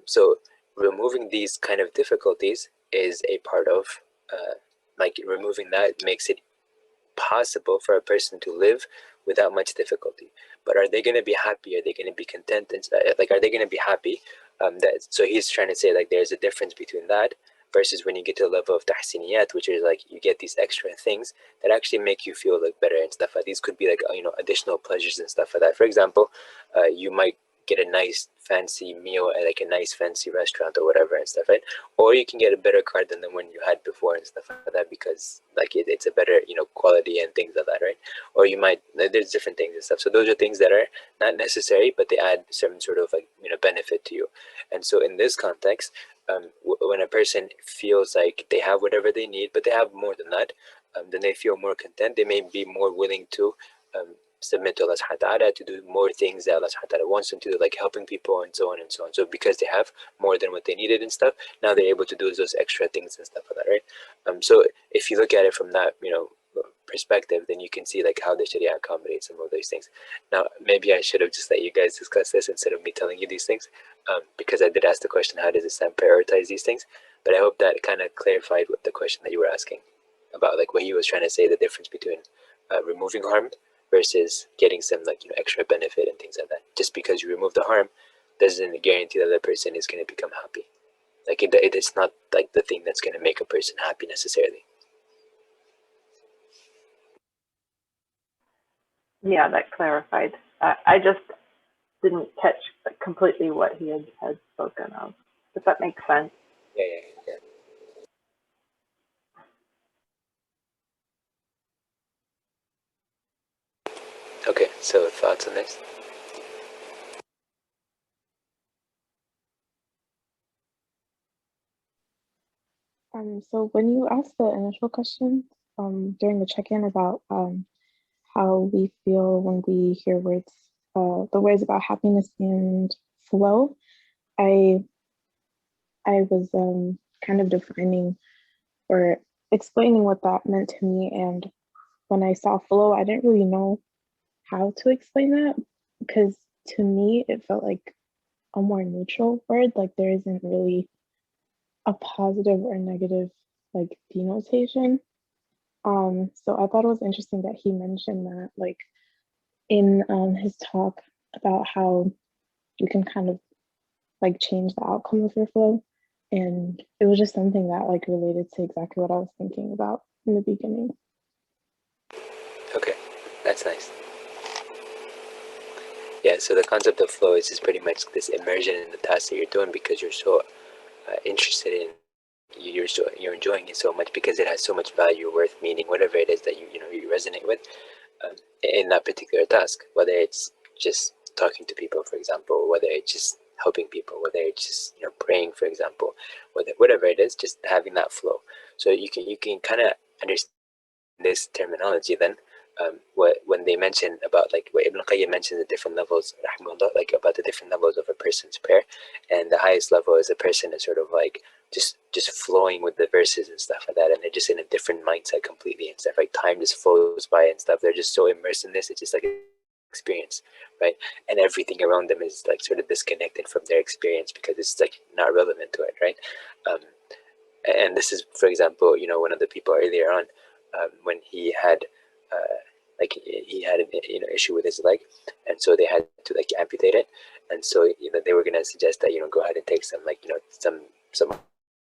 [SPEAKER 1] So removing these kind of difficulties is a part of like removing that makes it possible for a person to live without much difficulty. But are they going to be happy? Are they going to be content? And like, are they going to be happy? So he's trying to say like there's a difference between that versus when you get to the level of tahsiniyat, which is like you get these extra things that actually make you feel like better and stuff like these could be like additional pleasures and stuff like that. For example, you might get a nice fancy meal at like a nice fancy restaurant or whatever and stuff, right? Or you can get a better car than the one you had before and stuff like that, because like it's a better quality and things like that, right? Or you might, there's different things and stuff. So those are things that are not necessary, but they add some sort of like benefit to you. And so in this context, when a person feels like they have whatever they need, but they have more than that, then they feel more content. They may be more willing to submit to Allah subhanahu wa ta'ala, to do more things that Allah subhanahu wa ta'ala wants them to do, like helping people and so on and so on. So because they have more than what they needed and stuff, now they're able to do those extra things and stuff like that, right? So if you look at it from that perspective, then you can see like how the Sharia accommodates some of those things. Now maybe I should have just let you guys discuss this instead of me telling you these things, because I did ask the question, how does Islam prioritize these things? But I hope that kind of clarified what the question that you were asking about, like what he was trying to say, the difference between removing harm versus getting some like extra benefit and things like that. Just because you remove the harm doesn't guarantee that the person is going to become happy. Like it is not like the thing that's going to make a person happy necessarily.
[SPEAKER 2] Yeah, that clarified. I just didn't catch completely what he had spoken of. Does that make sense?
[SPEAKER 1] Yeah. Okay, so thoughts on this?
[SPEAKER 6] So when you asked the initial question during the check-in about how we feel when we hear words, the words about happiness and flow, I was kind of defining or explaining what that meant to me. And when I saw flow, I didn't really know how to explain that, because to me it felt like a more neutral word. Like there isn't really a positive or negative like denotation. So I thought it was interesting that he mentioned that, like, in his talk about how you can kind of like change the outcome of your flow. And it was just something that like related to exactly what I was thinking about in the beginning.
[SPEAKER 1] Okay, that's nice. Yeah, so the concept of flow is just pretty much this immersion in the task that you're doing because you're so interested in you're enjoying it so much because it has so much value, worth, meaning, whatever it is that you resonate with in that particular task. Whether it's just talking to people, for example, whether it's just helping people, whether it's just praying, for example, whatever it is, just having that flow. So you can kind of understand this terminology then. When they mention about like what Ibn Qayyim mentions the different levels, rahimahullah, like about the different levels of a person's prayer, and the highest level is a person is sort of like just flowing with the verses and stuff like that, and they're just in a different mindset completely and stuff. Like time just flows by and stuff. They're just so immersed in this. It's just like an experience, right? And everything around them is like sort of disconnected from their experience because it's like not relevant to it, right? And this is, for example, one of the people earlier on, when he had like he had an issue with his leg, and so they had to like amputate it, and so they were gonna suggest that go ahead and take some like some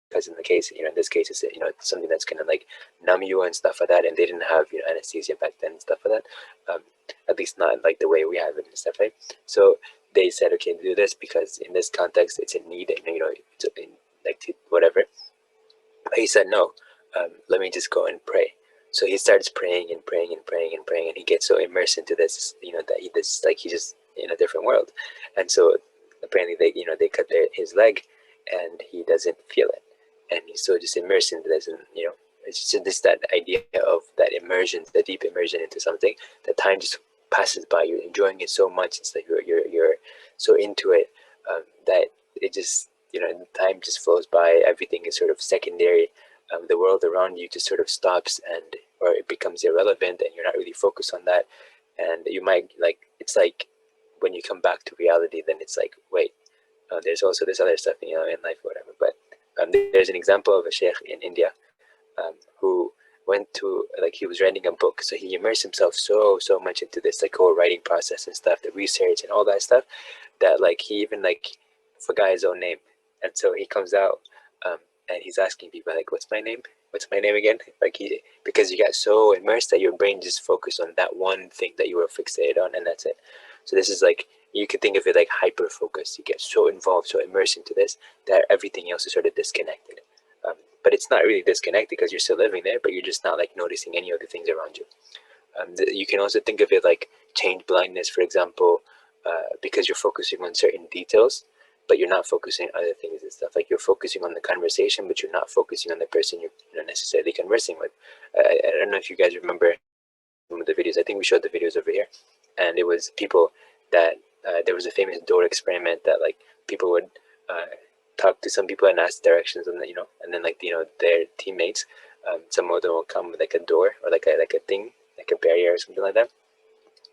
[SPEAKER 1] because in the case in this case it's something that's gonna like numb you and stuff like that, and they didn't have anesthesia back then and stuff like that, at least not like the way we have it and stuff, right? So they said, okay, do this because in this context it's in need, and it's in, like whatever. But he said no, let me just go and pray. So he starts praying and praying and praying and praying, and he gets so immersed into this, that he's just in a different world. And so apparently they cut his leg, and he doesn't feel it, and he's so just immersed into this, and it's just that idea of that immersion, the deep immersion into something. That time just passes by. You're enjoying it so much. It's like you're so into it that it just time just flows by. Everything is sort of secondary. The world around you just sort of stops, and or it becomes irrelevant, and you're not really focused on that. And you might like, it's like when you come back to reality, then it's like, wait, there's also this other stuff in life or whatever. But there's an example of a sheikh in India who went to, like, he was writing a book, so he immersed himself so much into this like whole writing process and stuff, the research and all that stuff, that like he even like forgot his own name. And so he comes out and he's asking people like, what's my name again? Like because you got so immersed that your brain just focused on that one thing that you were fixated on, and that's it. So this is like, you can think of it like hyper focus. You get so involved, so immersed into this, that everything else is sort of disconnected. But it's not really disconnected because you're still living there, but you're just not like noticing any of the things around you. You can also think of it like change blindness, for example, because you're focusing on certain details, but you're not focusing on other things and stuff. Like you're focusing on the conversation, but you're not focusing on the person you're not necessarily conversing with. I don't know if you guys remember some of the videos. I think we showed the videos over here, and it was people that there was a famous door experiment that like people would talk to some people and ask directions, and and then like their teammates, some of them will come with like a door or like a thing, like a barrier or something like that,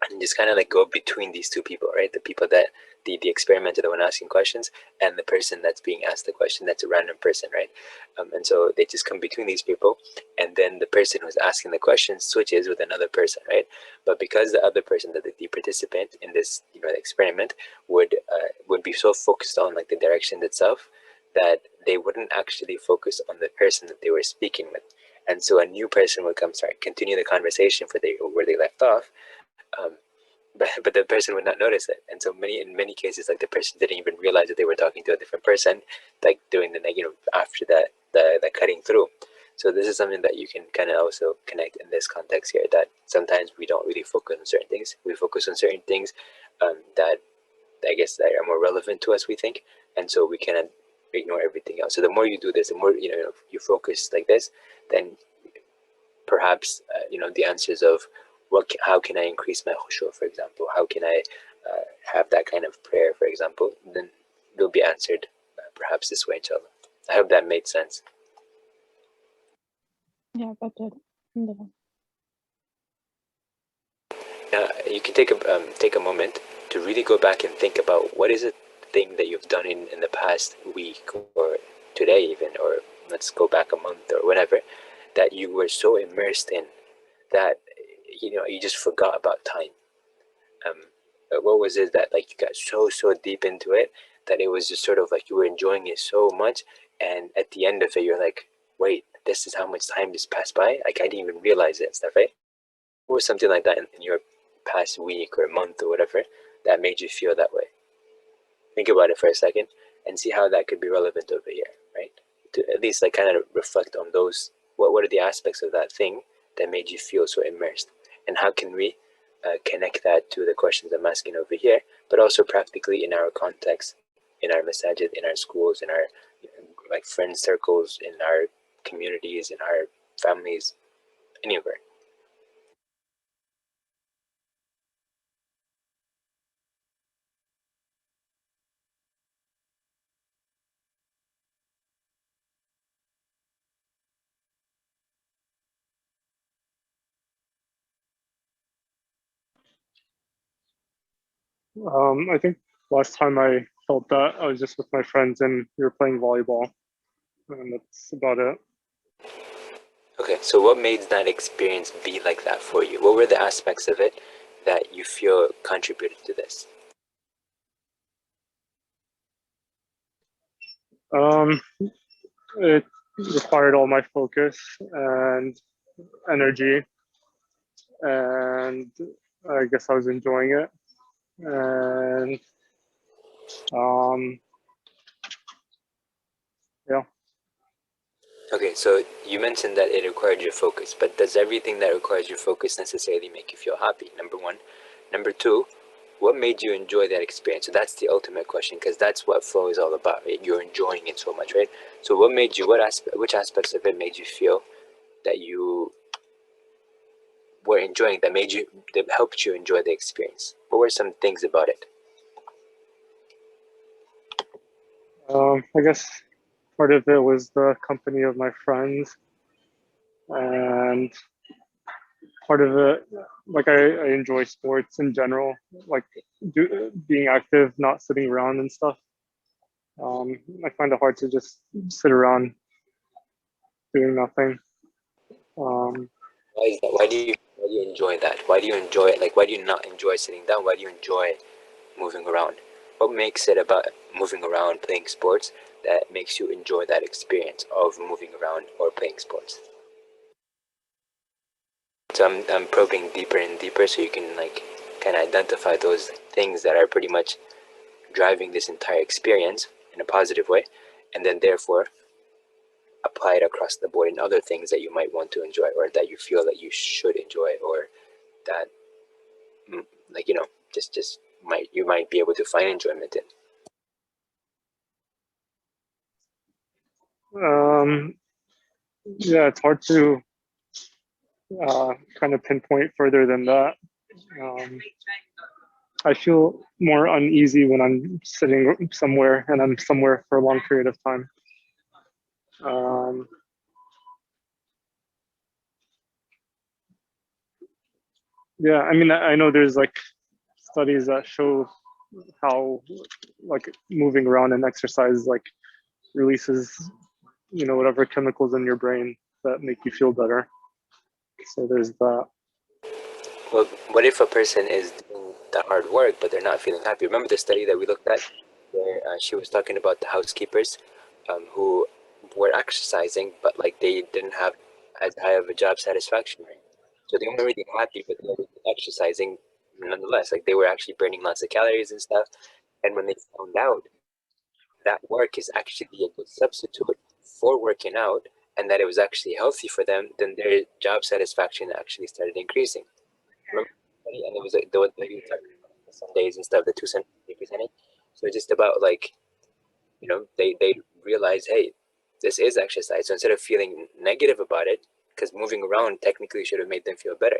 [SPEAKER 1] and just kind of like go between these two people, right? The people that the experimenter, the one asking questions, and the person that's being asked the question, that's a random person, right? And so they just come between these people, and then the person who's asking the question switches with another person, right? But because the other person, the participant in this experiment, would be so focused on like the direction itself, that they wouldn't actually focus on the person that they were speaking with. And so a new person would come, start continue the conversation where they left off, but the person would not notice it. And so in many cases, like the person didn't even realize that they were talking to a different person, like doing the after the cutting through. So this is something that you can kind of also connect in this context here, that sometimes we don't really focus on certain things. We focus on certain things that I guess that are more relevant to us, we think, and so we cannot ignore everything else. So the more you do this, the more you focus like this, then perhaps the answers of how can I increase my khushu, for example, how can I have that kind of prayer, for example, then they'll be answered perhaps this way, inshallah. I hope that made sense.
[SPEAKER 6] Yeah, that did.
[SPEAKER 1] You can take a moment to really go back and think about what is a thing that you've done in the past week or today even, or let's go back a month or whatever, that you were so immersed in that, you know, you just forgot about time? What was it that like you got so deep into it that it was just sort of like you were enjoying it so much, and at the end of it you're like, wait, this is how much time just passed by? Like I didn't even realize it and stuff, right? Or something like that in your past week or month or whatever that made you feel that way. Think about it for a second and see how that could be relevant over here, right? To at least like kind of reflect on those, what are the aspects of that thing that made you feel so immersed, and how can we connect that to the questions I'm asking over here, but also practically in our context, in our masajid, in our schools, in our, you know, like friend circles, in our communities, in our families, anywhere.
[SPEAKER 7] I think last time I felt that I was just with my friends and we were playing volleyball, and that's about it.
[SPEAKER 1] Okay, so what made that experience be like that for you? What were the aspects of it that you feel contributed to this?
[SPEAKER 7] It required all my focus and energy, and I guess I was enjoying it. And yeah.
[SPEAKER 1] Okay, so you mentioned that it required your focus, but does everything that requires your focus necessarily make you feel happy? Number one. Number two, what made you enjoy that experience? So that's the ultimate question, because that's what flow is all about, right? You're enjoying it so much, right? So what made you, which aspects of it made you feel that you were enjoying, that helped you enjoy the experience? What were some things about it?
[SPEAKER 7] I guess part of it was the company of my friends, and part of it, like I enjoy sports in general, like being active, not sitting around and stuff. I find it hard to just sit around doing nothing.
[SPEAKER 1] Why is that? Why do you enjoy that? Why do you enjoy it? Like, why do you not enjoy sitting down? Why do you enjoy moving around? What makes it about moving around, playing sports, that makes you enjoy that experience of moving around or playing sports? So I'm probing deeper and deeper so you can like kind of identify those things that are pretty much driving this entire experience in a positive way, and then therefore apply it across the board in other things that you might want to enjoy, or that you feel that you should enjoy, or that like, you know, just you might be able to find enjoyment in.
[SPEAKER 7] Yeah, it's hard to kind of pinpoint further than that. I feel more uneasy when I'm sitting somewhere and I'm somewhere for a long period of time. Yeah, I mean, I know there's like studies that show how like moving around and exercise like releases, you know, whatever chemicals in your brain that make you feel better. So there's that.
[SPEAKER 1] Well, what if a person is doing the hard work but they're not feeling happy? Remember the study that we looked at where she was talking about the housekeepers who were exercising but like they didn't have as high of a job satisfaction rate. So they weren't really happy, but they were exercising nonetheless. Like they were actually burning lots of calories and stuff. And when they found out that work is actually a good substitute for working out and that it was actually healthy for them, then their job satisfaction actually started increasing. Remember? And it was like the some days and stuff, the 2 cent, 3%. So just about like, you know, they realize, hey, this is exercise. So instead of feeling negative about it, because moving around technically should have made them feel better,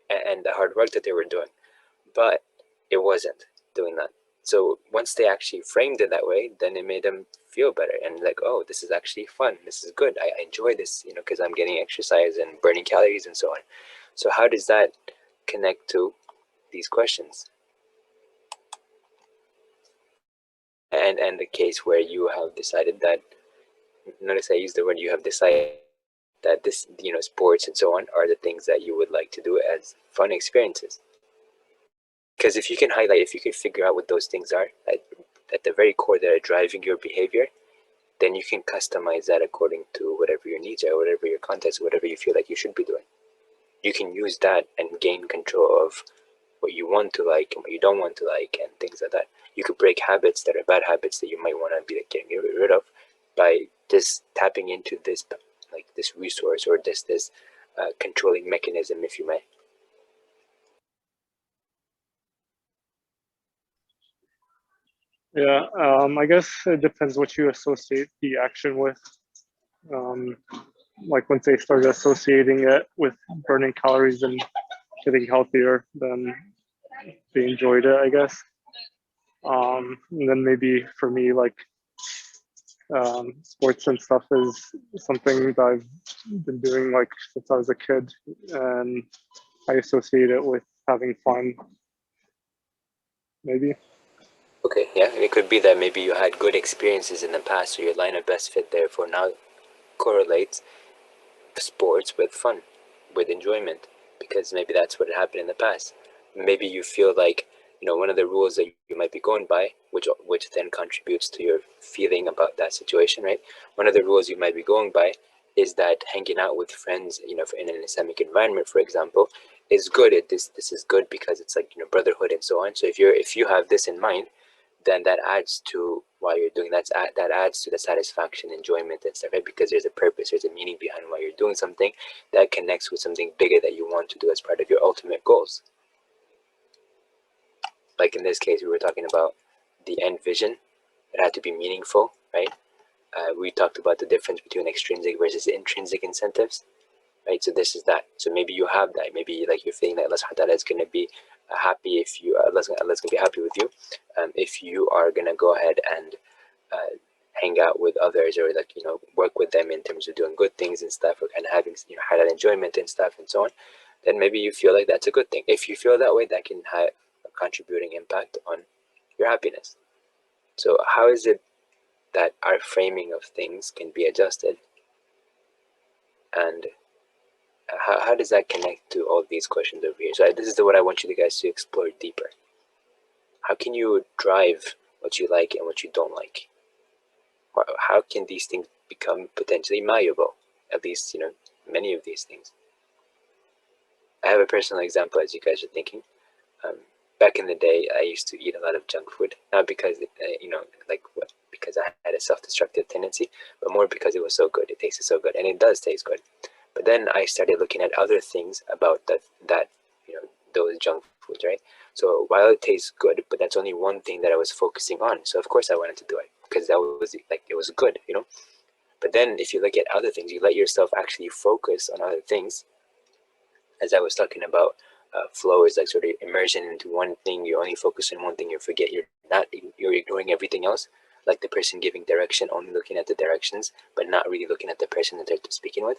[SPEAKER 1] and the hard work that they were doing, but it wasn't doing that. So once they actually framed it that way, then it made them feel better and like, oh, this is actually fun. This is good. I enjoy this, you know, because I'm getting exercise and burning calories and so on. So how does that connect to these questions? And the case where you have decided that, notice I use the word you have decided that this, sports and so on are the things that you would like to do as fun experiences. Because if you can highlight, if you can figure out what those things are at the very core that are driving your behavior, then you can customize that according to whatever your needs are, whatever your context, whatever you feel like you should be doing. You can use that and gain control of what you want to like and what you don't want to like and things like that. You could break habits that are bad habits that you might want to be like getting rid of by just tapping into this resource or this controlling mechanism, if you may.
[SPEAKER 7] Yeah, I guess it depends what you associate the action with. Like once they started associating it with burning calories and getting healthier, then they enjoyed it, I guess. And then maybe for me, like sports and stuff is something that I've been doing like since I was a kid, and I associate it with having fun. Maybe.
[SPEAKER 1] Okay, yeah, it could be that maybe you had good experiences in the past, so your line of best fit therefore now correlates sports with fun, with enjoyment, because maybe that's what happened in the past. Maybe you feel like, one of the rules that you might be going by, which then contributes to your feeling about that situation, right? One of the rules you might be going by is that hanging out with friends, in an Islamic environment, for example, is good. This is good because it's like, brotherhood and so on. So if you have this in mind, then that adds to why you're doing that adds to the satisfaction, enjoyment and stuff, right? Because there's a purpose, there's a meaning behind why you're doing something that connects with something bigger that you want to do as part of your ultimate goals. Like in this case, we were talking about the end vision. It had to be meaningful, right? We talked about the difference between extrinsic versus intrinsic incentives, right? So this is that. So maybe you have that. Maybe like you're feeling that Allah subhanahu wa ta'ala is going to be happy if you, Allah's going to be happy with you if you are going to go ahead and hang out with others, or like, work with them in terms of doing good things and stuff, or kind of having, halal enjoyment and stuff and so on. Then maybe you feel like that's a good thing. If you feel that way, that can have a contributing impact on your happiness. So how is it that our framing of things can be adjusted, and how does that connect to all these questions over here? So this is what I want you guys to explore deeper. How can you drive what you like and what you don't like? How can these things become potentially malleable? At least, many of these things. I have a personal example, as you guys are thinking. Back in the day, I used to eat a lot of junk food, not because, because I had a self-destructive tendency, but more because it was so good. It tasted so good, and it does taste good. But then I started looking at other things about that those junk foods, right? So while it tastes good, but that's only one thing that I was focusing on. So of course I wanted to do it because that was like, it was good, But then if you look at other things, you let yourself actually focus on other things. As I was talking about, flow is like sort of immersion into one thing. You only focus on one thing. You forget. You're ignoring everything else. Like the person giving direction, only looking at the directions, but not really looking at the person that they're speaking with.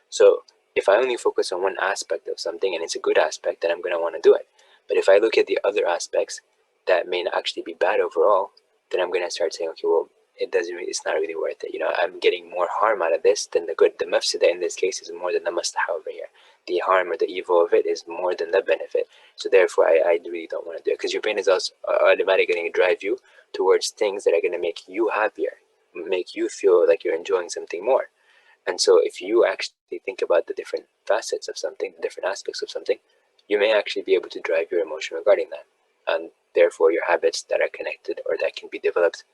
[SPEAKER 1] So if I only focus on one aspect of something and it's a good aspect, then I'm going to want to do it. But if I look at the other aspects that may actually be bad overall, then I'm going to start saying, okay, well, it's not really worth it. I'm getting more harm out of this than the good. The mafsida in this case is more than the maslaha over here. The harm or the evil of it is more than the benefit. So therefore, I really don't want to do it, because your brain is also automatically going to drive you towards things that are going to make you happier, make you feel like you're enjoying something more. And so if you actually think about the different facets of something, the different aspects of something, you may actually be able to drive your emotion regarding that. And therefore your habits that are connected or that can be developed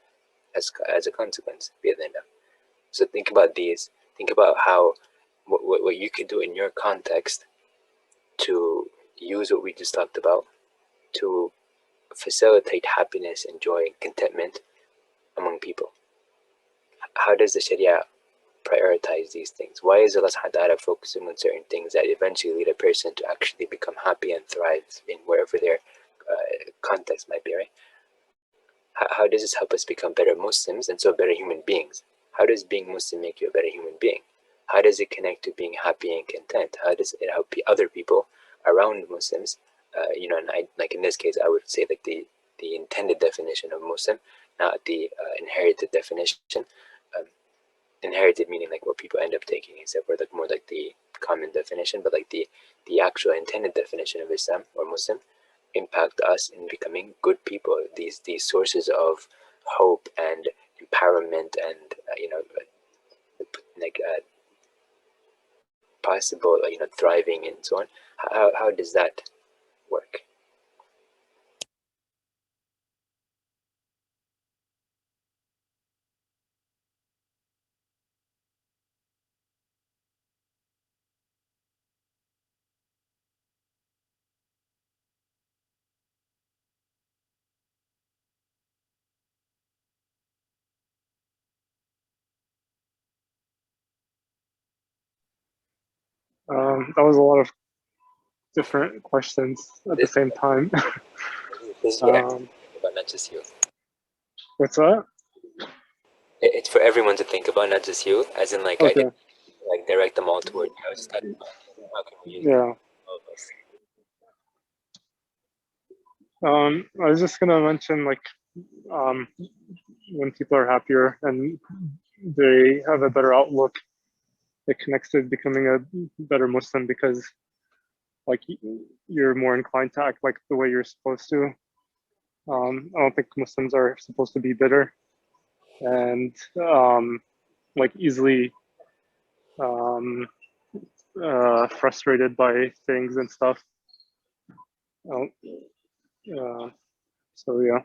[SPEAKER 1] as a consequence. So think about these. Think about how, what you could do in your context to use what we just talked about to facilitate happiness and joy and contentment among people. How does the Sharia prioritize these things? Why is Allah subhanahu wa ta'ala focusing on certain things that eventually lead a person to actually become happy and thrive in wherever their context might be, right? How does this help us become better Muslims and so better human beings? How does being Muslim make you a better human being? How does it connect to being happy and content? How does it help other people around Muslims? And like in this case, I would say like the intended definition of Muslim, not the inherited definition. inherited meaning, like what people end up taking, except for like more like the common definition, but like the actual intended definition of Islam or Muslim impact us in becoming good people. These sources of hope and empowerment and like possible thriving and so on. How does that work?
[SPEAKER 7] That was a lot of different questions at the
[SPEAKER 1] This,
[SPEAKER 7] same time.
[SPEAKER 1] this is what I'm
[SPEAKER 7] um,
[SPEAKER 1] about, not just you.
[SPEAKER 7] what's that?
[SPEAKER 1] It's for everyone to think about, not just you. As in, like I
[SPEAKER 7] Okay.
[SPEAKER 1] didn't like direct them all toward you. I was just talking about how can we use
[SPEAKER 7] Yeah.
[SPEAKER 1] all of us.
[SPEAKER 7] I was just gonna mention like um, when people are happier and they have a better outlook, it connects to becoming a better Muslim because like you're more inclined to act like the way you're supposed to. I don't think Muslims are supposed to be bitter and like easily um, frustrated by things and stuff. Uh, so yeah.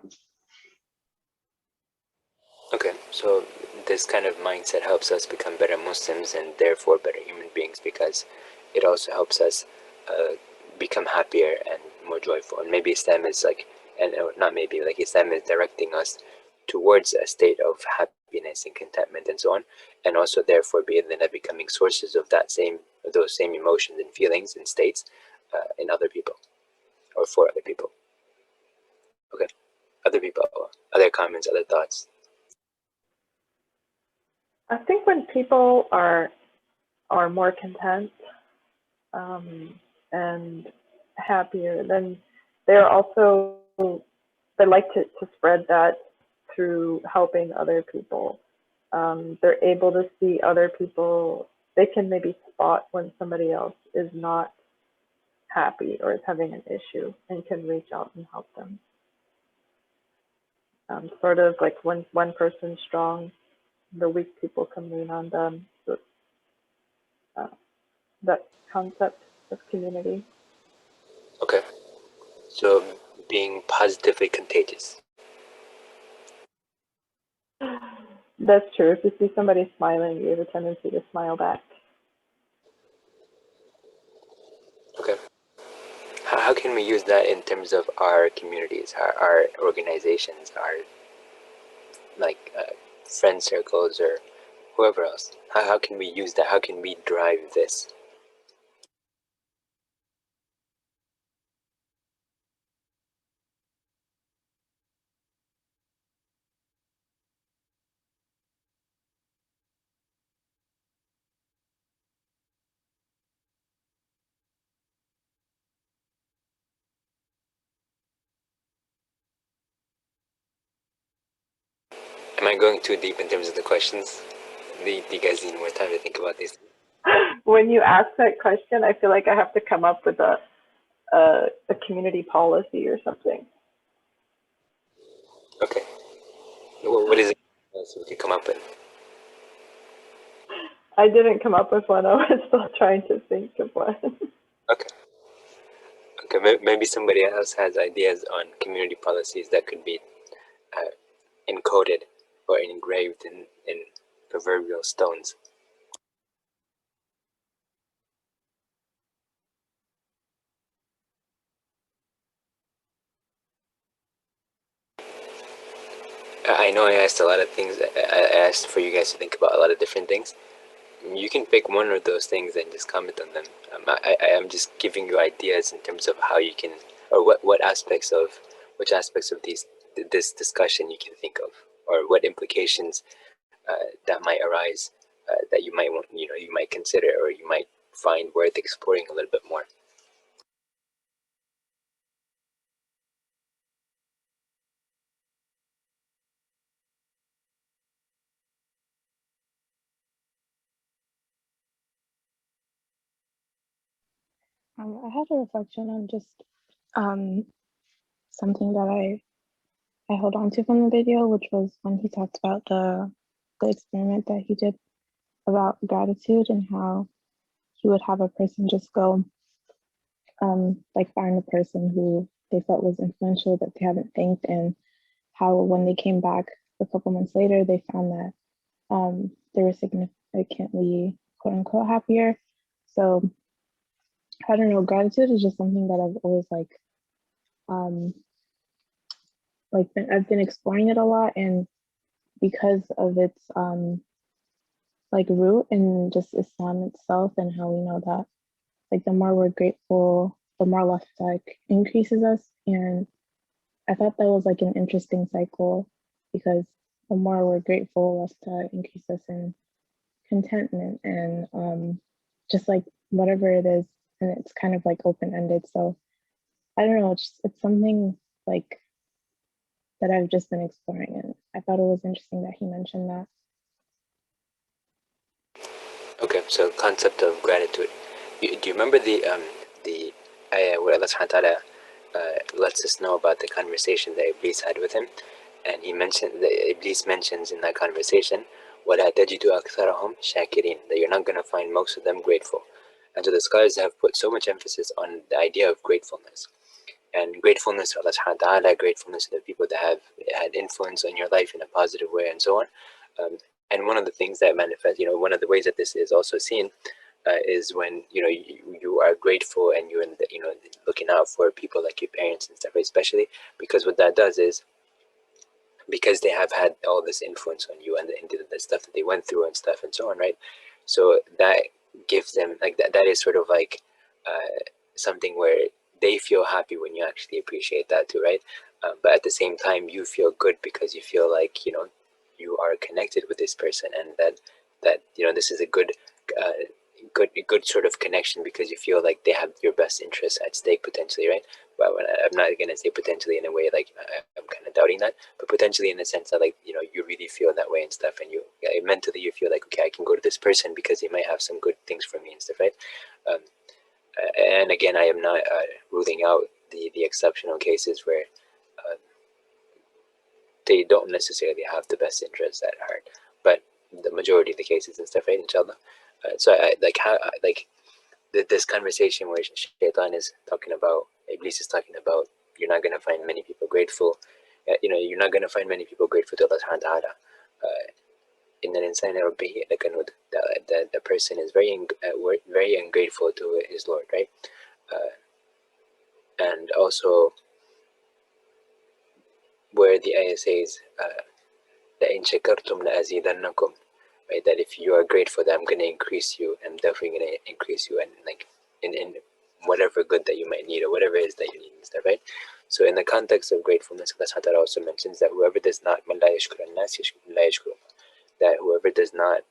[SPEAKER 1] Okay, so this kind of mindset helps us become better Muslims and therefore better human beings because it also helps us become happier and more joyful. And maybe Islam is like, and not maybe, like Islam is directing us towards a state of happiness and contentment and so on, and also therefore be then becoming sources of those same emotions and feelings and states in other people or for other people. Okay, other people, other comments, other thoughts.
[SPEAKER 2] I think when people are more content and happier, then they're also they like to spread that through helping other people. They're able to see other people. They can maybe spot when somebody else is not happy or is having an issue and can reach out and help them. Sort of like when one person's strong, the weak people can lean on them. So, that concept of community.
[SPEAKER 1] Okay, so being positively contagious.
[SPEAKER 2] That's true. If you see somebody smiling, you have a tendency to smile back.
[SPEAKER 1] Okay. How can we use that in terms of our communities, our organizations, our like friend circles or whoever else? How can we use that? How can we drive this? Am I going too deep in terms of the questions? Do you guys need more time to think about these?
[SPEAKER 2] When you ask that question, I feel like I have to come up with a community policy or something.
[SPEAKER 1] Okay. What is it so we can come up with?
[SPEAKER 2] I didn't come up with one. I was still trying to think of one.
[SPEAKER 1] Okay. Okay, maybe somebody else has ideas on community policies that could be encoded or engraved in proverbial stones. I know I asked a lot of things. I asked for you guys to think about a lot of different things. You can pick one of those things and just comment on them. I am just giving you ideas in terms of how you can, or what aspects of, which aspects of this discussion you can think of, or what implications that might arise that you might want, you might consider, or you might find worth exploring a little bit more.
[SPEAKER 6] I had a reflection on just something that I held on to from the video, which was when he talked about the experiment that he did about gratitude and how he would have a person just go like find a person who they felt was influential that they haven't thanked, and how when they came back a couple months later, they found that they were significantly quote unquote happier. So I don't know, gratitude is just something that I've always I've been exploring it a lot, and because of its like root in just Islam itself, and how we know that like the more we're grateful, the more Allah like increases us. And I thought that was like an interesting cycle, because the more we're grateful, Allah increase us in contentment and just like whatever it is, and it's kind of like open-ended. So I don't know, it's something like that I've just been exploring, and I thought it was interesting that he mentioned that.
[SPEAKER 1] Okay, so concept of gratitude. Do you remember the ayah where Allah subhanahu wa ta'ala lets us know about the conversation that Iblis had with him? And he mentioned that Iblis mentions in that conversation, وَلَا تَجِدُ أَكْثَرَهُمْ شَاكِرِينَ, that you're not going to find most of them grateful. And so the scholars have put so much emphasis on the idea of gratefulness. And gratefulness to Allah subhanahu wa ta'ala, gratefulness to the people that have had influence on your life in a positive way, and so on. And one of the things that manifests, one of the ways that this is also seen is when, you are grateful and you're, looking out for people like your parents and stuff, especially because what that does is, because they have had all this influence on you and the stuff that they went through and stuff and so on, right? So that gives them, like, that is sort of like something where they feel happy when you actually appreciate that too, right? But at the same time, you feel good because you feel like, you are connected with this person, and that this is a good sort of connection, because you feel like they have your best interests at stake potentially, right? But I'm not going to say potentially in a way like I'm kind of doubting that, but potentially in the sense that, like, you really feel that way and stuff, and mentally you feel like, okay, I can go to this person because they might have some good things for me and stuff, right? And again, I am not ruling out the exceptional cases where they don't necessarily have the best interests at heart, but the majority of the cases and stuff, right? Inshallah. So I like this conversation where Shaitan is talking about, Iblis is talking about, you're not going to find many people grateful. You're not going to find many people grateful to Allah subhanahu wa ta'ala. In an insane the person is very ungrateful to his Lord, right? And also where the ayah says, لَإِن شَكَرْتُمْ لَأَزِيدَنَّكُمْ, right? That if you are grateful, that I'm going to increase you, I'm definitely going to increase you, and like in whatever good that you might need, or whatever it is that you need and stuff, right? So in the context of gratefulness, Allah also mentions that whoever does not, مَنْ لَا يَشْكُرَ النَّاسِ لَا يَشْكُرُ, that whoever does not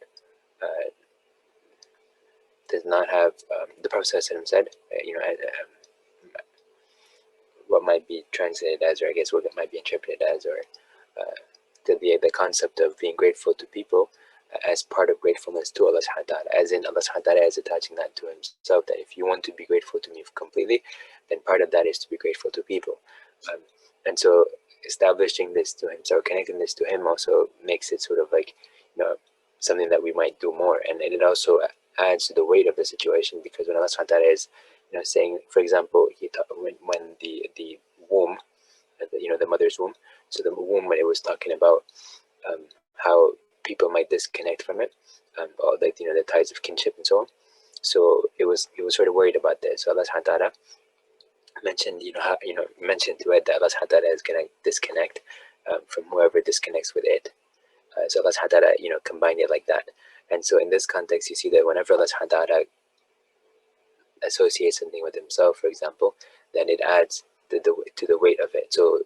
[SPEAKER 1] have, the Prophet said, what might be translated as, or I guess what it might be interpreted as, or the concept of being grateful to people as part of gratefulness to Allah subhanahu wa ta'ala, as in Allah subhanahu wa ta'ala is attaching that to himself, that if you want to be grateful to me completely, then part of that is to be grateful to people. And so establishing this to him, so connecting this to him, also makes it sort of like, something that we might do more, and it also adds to the weight of the situation, because when Allah subhanahu wa ta'ala is saying, for example, when the womb, the mother's womb, so the womb, when it was talking about how people might disconnect from it, all the the ties of kinship and so on. So it was sort of worried about this. So Allah subhanahu wa ta'ala mentioned, mentioned to it that Allah subhanahu wa ta'ala is going to disconnect from whoever disconnects with it. So Allah subhanahu wa ta'ala, combined it like that. And so in this context, you see that whenever Allah subhanahu wa ta'ala associates something with himself, for example, then it adds to the weight of it. So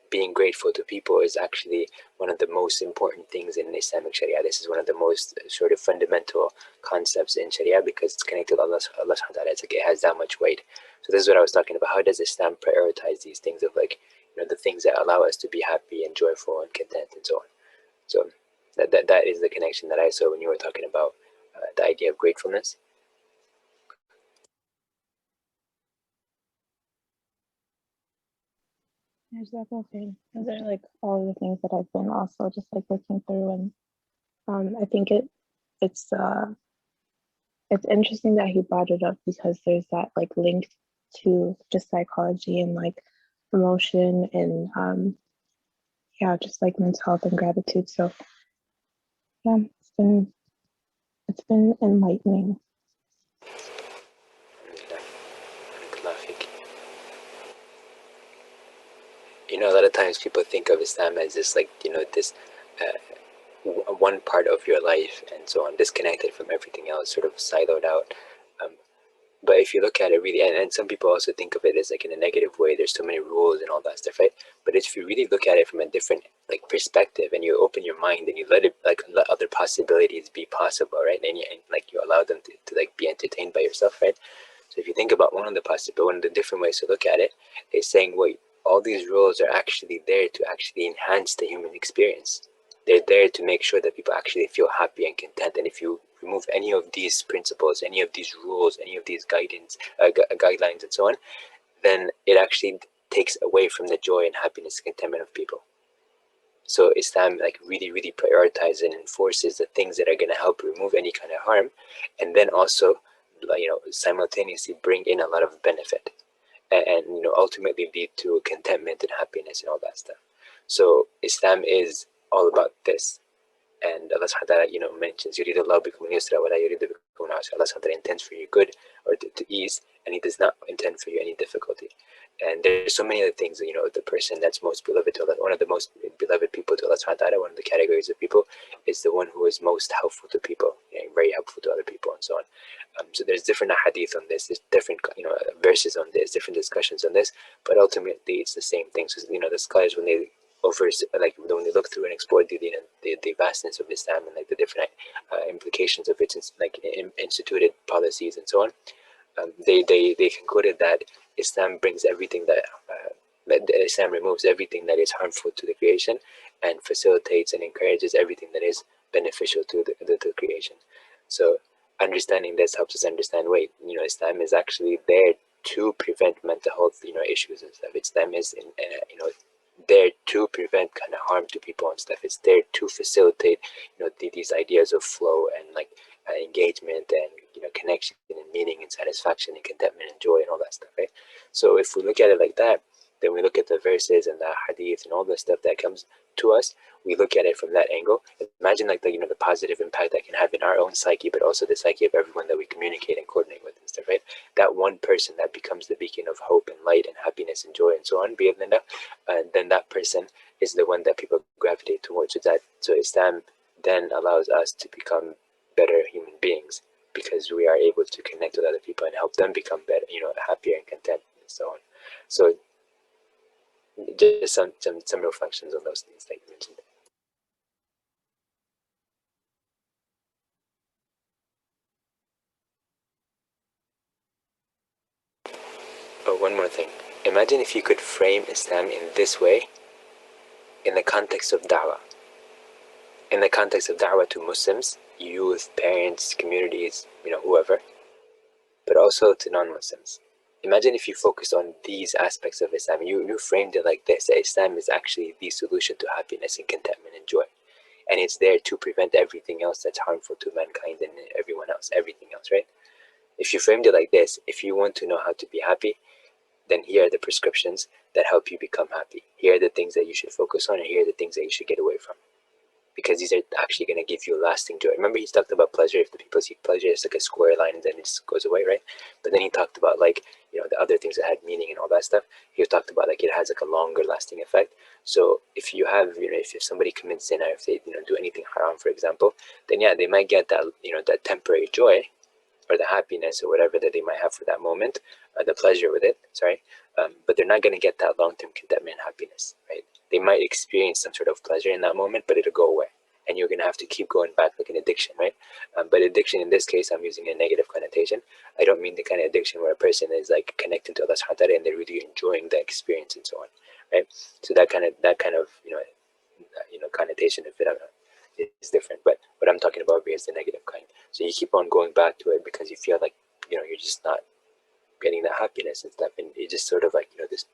[SPEAKER 1] being grateful to people is actually one of the most important things in Islamic Sharia. This is one of the most sort of fundamental concepts in Sharia, because it's connected to Allah subhanahu wa ta'ala. It's like it has that much weight. So this is what I was talking about. How does Islam prioritize these things of, like, the things that allow us to be happy and joyful and content and so on. So that is the connection that I saw when you were talking about the idea of gratefulness.
[SPEAKER 6] There's that whole thing. Those are like all the things that I've been also just like looking through, and I think it's interesting that he brought it up because there's that like link to just psychology and like emotion and yeah, just like mental health and gratitude. So yeah, it's been enlightening.
[SPEAKER 1] You know, a lot of times people think of Islam as this, like, you know, this one part of your life and so on, disconnected from everything else, sort of siloed out. But if you look at it really, and some people also think of it as like in a negative way, there's so many rules and all that stuff, right? But if you really look at it from a different like perspective, and you open your mind and you let it, like, let other possibilities be possible, right? And like you allow them to like be entertained by yourself, right? So if you think about one of the different ways to look at it is saying, wait, all these rules are actually there to actually enhance the human experience. They're there to make sure that people actually feel happy and content. And if you remove any of these principles, any of these rules, any of these guidelines and so on, then it actually takes away from the joy and happiness and contentment of people. So Islam like really prioritizes and enforces the things that are going to help remove any kind of harm, and then also, you know, simultaneously bring in a lot of benefit, and you know, ultimately lead to contentment and happiness and all that stuff. So Islam is all about this. And Allah subhanahu wa ta'ala, you know, mentions يُرِيدُ اللَّهُ بِكُمُ الْيُسْرَ وَلَا يُرِيدُ بِكُمُ الْعُسْرَ. Allah subhanahu wa ta'ala intends for you good, or to ease, and He does not intend for you any difficulty. And there's so many other things, you know, the person that's most beloved to Allah, one of the most beloved people to Allah subhanahu wa ta'ala, one of the categories of people is the one who is most helpful to people, you know, very helpful to other people and so on. So there's different hadith on this, there's different, you know, verses on this, different discussions on this, but ultimately it's the same thing. So, you know, the scholars, when they like when they look through and explore the vastness of Islam and like the different implications of its like instituted policies and so on, they concluded that Islam brings everything that Islam removes everything that is harmful to the creation, and facilitates and encourages everything that is beneficial to the creation. So understanding this helps us understand, wait, you know, Islam is actually there to prevent mental health, you know, issues and stuff. Islam is you know, there to prevent kind of harm to people and stuff. It's there to facilitate, you know, these ideas of flow and like engagement and, you know, connection and meaning and satisfaction and contentment and joy and all that stuff, right? So if we look at it like that, then we look at the verses and the hadith and all the stuff that comes to us, we look at it from that angle. Imagine like the, you know, the positive impact that can have in our own psyche, but also the psyche of everyone that we communicate and coordinate with and stuff, right? That one person that becomes the beacon of hope and light and happiness and joy and so on, then that person is the one that people gravitate towards. So Islam then allows us to become better human beings, because we are able to connect with other people and help them become better, you know, happier and content and so on. So just some reflections on those things that you mentioned. Oh, one more thing. Imagine if you could frame Islam in this way, in the context of da'wah. In the context of da'wah to Muslims, youth, parents, communities, you know, whoever, but also to non-Muslims. Imagine if you focused on these aspects of Islam. You framed it like this: that Islam is actually the solution to happiness and contentment and joy. And it's there to prevent everything else that's harmful to mankind and everyone else, everything else, right? If you framed it like this, if you want to know how to be happy, then here are the prescriptions that help you become happy. Here are the things that you should focus on, and here are the things that you should get away from, because these are actually going to give you lasting joy. Remember, he's talked about pleasure. If the people seek pleasure, it's like a square line and then it just goes away, right? But then he talked about, like, you know, the other things that had meaning and all that stuff. He talked about like it has like a longer lasting effect. So if you have, you know, if somebody commits sin, or if they, you know, do anything haram, for example, then yeah, they might get that, you know, that temporary joy or the happiness or whatever that they might have for that moment, the pleasure with it, but they're not going to get that long-term contentment and happiness, right? They might experience some sort of pleasure in that moment, but it'll go away, and you're going to have to keep going back, like an addiction, right? But addiction in this case, I'm using a negative connotation. I don't mean the kind of addiction where a person is like connecting to Allah subhanahu wa ta'ala and they're really enjoying the experience and so on, right? So that kind of connotation of it is different. But what I'm talking about here is the negative kind. So you keep on going back to it because you feel like, you know, you're just not getting that happiness and stuff, and you just sort of like, you know, this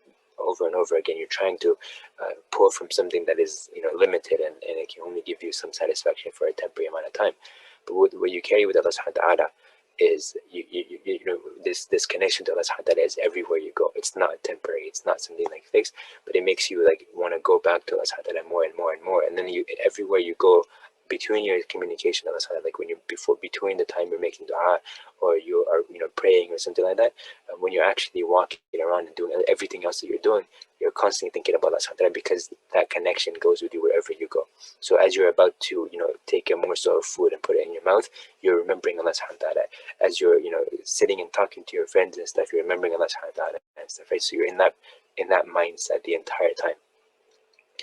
[SPEAKER 1] over and over again. You're trying to pull from something that is, limited, and it can only give you some satisfaction for a temporary amount of time. But what you carry with Allah subhanahu wa ta'ala is this connection to Allah subhanahu wa ta'ala is everywhere you go. It's not temporary, it's not something like fixed, but it makes you like want to go back to Allah subhanahu wa ta'ala more and more and more. And then everywhere you go, between your communication, Allah subhanahu wa ta'ala, like when you're between the time you're making dua or you are praying or something like that, when you're actually walking around and doing everything else that you're doing, you're constantly thinking about Allah subhanahu wa ta'ala, because that connection goes with you wherever you go. So as you're about to take a morsel of food and put it in your mouth, you're remembering Allah subhanahu wa ta'ala. As you're sitting and talking to your friends and stuff, you're remembering Allah subhanahu wa ta'ala and stuff, right? So you're in that mindset the entire time.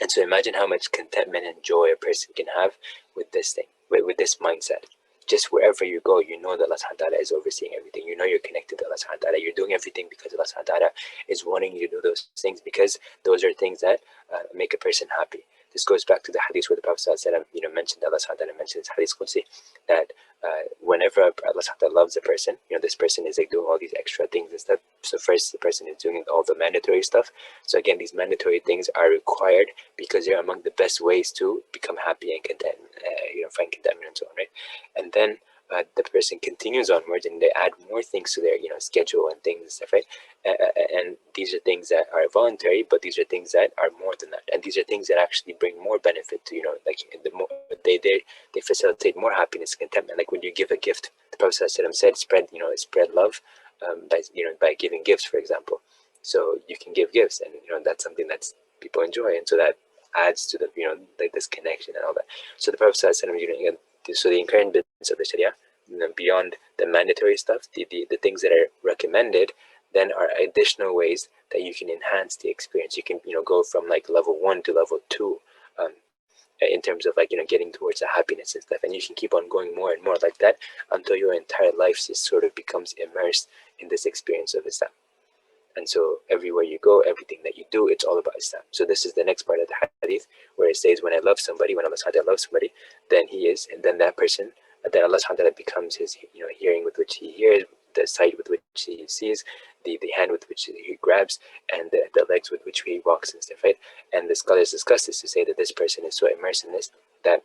[SPEAKER 1] And so imagine how much contentment and joy a person can have with this thing, with this mindset. Just wherever you go, you know that Allah subhanahu wa ta'ala is overseeing everything. You know you're connected to Allah subhanahu wa ta'ala. You're doing everything because Allah subhanahu wa ta'ala is wanting you to do those things, because those are things that make a person happy. This goes back to the hadith where the Prophet mentioned, Allah subhanahu wa ta'ala mentions hadith Qudsi, that whenever Allah subhanahu wa ta'ala loves a person, this person is like doing all these extra things and stuff. So first, the person is doing all the mandatory stuff. So again, these mandatory things are required because they're among the best ways to become happy and content, find contentment and so on, right? And then the person continues onwards and they add more things to their schedule and things and stuff, right? And these are things that are voluntary, but these are things that are more than that, and these are things that actually bring more benefit to like the more they facilitate more happiness and contentment. Like when you give a gift, the Prophet said spread love by giving gifts, for example. So you can give gifts, and that's something that people enjoy, and so that adds to the like this connection and all that. So the Prophet said, so the inherent business of the Sharia, beyond the mandatory stuff, the things that are recommended, then are additional ways that you can enhance the experience. You can go from like level 1 to level 2 in terms of like getting towards the happiness and stuff, and you can keep on going more and more like that until your entire life just sort of becomes immersed in this experience of Islam. And so everywhere you go, everything that you do, it's all about Islam. So this is the next part of the hadith where it says, when I love somebody, when Allah subhanahu wa ta'ala loves somebody, then that person, then Allah subhanahu wa ta'ala becomes his hearing with which he hears, the sight with which he sees, the hand with which he grabs, and the legs with which he walks and stuff, right? And the scholars discuss this to say that this person is so immersed in this that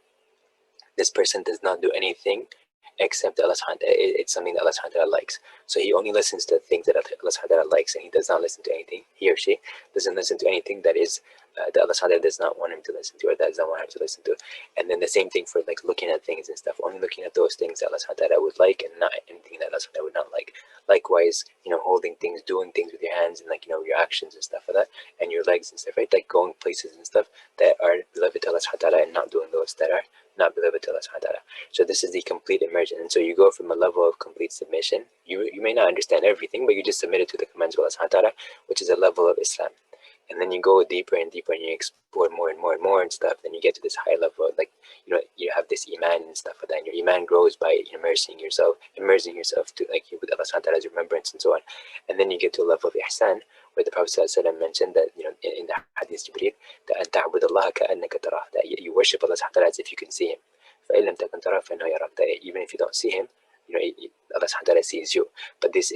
[SPEAKER 1] this person does not do anything except Allah subhanahu wa ta'ala. It's something that Allah subhanahu wa ta'ala likes. So he only listens to things that Allah subhanahu wa ta'ala likes, and he does not listen to anything, he or she doesn't listen to anything that is that Allah subhanahu wa ta'ala does not want him to listen to, or that does not want her to listen to. And then the same thing for like looking at things and stuff, only looking at those things that Allah subhanahu wa ta'ala would like, and not anything that Allah subhanahu wa ta'ala would not like. Likewise, holding things, doing things with your hands, and like your actions and stuff like that, and your legs and stuff, right? Like going places and stuff that are beloved to Allah subhanahu wa ta'ala, and not doing those that are not beloved to Allah subhanahu wa ta'ala. So this is the complete immersion. And so you go from a level of complete submission. You may not understand everything, but you just submit it to the commands of Allah subhanahu wa ta'ala, which is a level of Islam. And then you go deeper and deeper, and you explore more and more and more and stuff. Then you get to this high level, like you have this iman and stuff like that. And your iman grows by immersing yourself to like with Allah subhanahu wa ta'ala's remembrance and so on. And then you get to a level of ihsan, where the Prophet ﷺ mentioned that in the hadith Jibreel, that ta'bud Allah ka'annaka tarah, that you worship Allah subhanahu wa ta'ala as if you can see him. فَإِن لَمْ تَكُنْ تَرَاهُ فَإِنَّهُ يَرَاكَ, that even if you don't see him, Allah subhanahu wa ta'ala sees you. But this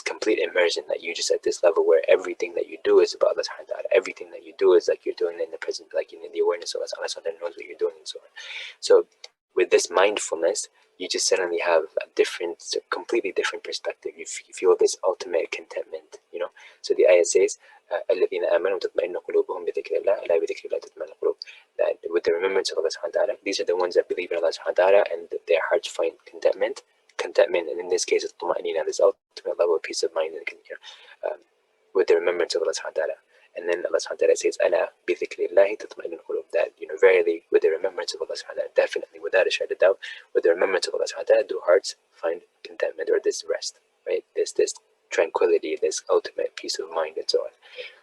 [SPEAKER 1] complete immersion, that you just at this level where everything that you do is about Allah subhanahu wa ta'ala. Everything that you do is like you're doing it in the present, like in the awareness of Allah subhanahu wa ta'ala knows what you're doing and so on. So with this mindfulness, you just suddenly have a completely different perspective. You feel this ultimate contentment, So the ayah says, الَّذِينَ آمَنُوا تَطْمَئِنُّ قُلُوبُهُم بِذِكْرِ اللَّهِ أَلَا بِذِكْرِ اللَّهِ تَطْمَئِنُّ الْقُلُوبُ, that with the remembrance of Allah subhanahu wa ta'ala, these are the ones that believe in Allah subhanahu wa ta'ala, and their hearts find contentment, and in this case, it's tuma'nina, this ultimate level of peace of mind, and with the remembrance of Allah subhanahu wa ta'ala. And then Allah subhanahu wa ta'ala says, أَلَا بِذِكْرِ اللَّهِ تَطْمَئِنُّ الْقُلُوبُ, that verily with the remembrance of Allah subhanahu wa ta'ala, definitely without a shadow of doubt, with the remembrance of Allah subhanahu wa ta'ala, do hearts find contentment, or this rest, right? This tranquility, this ultimate peace of mind, and so on.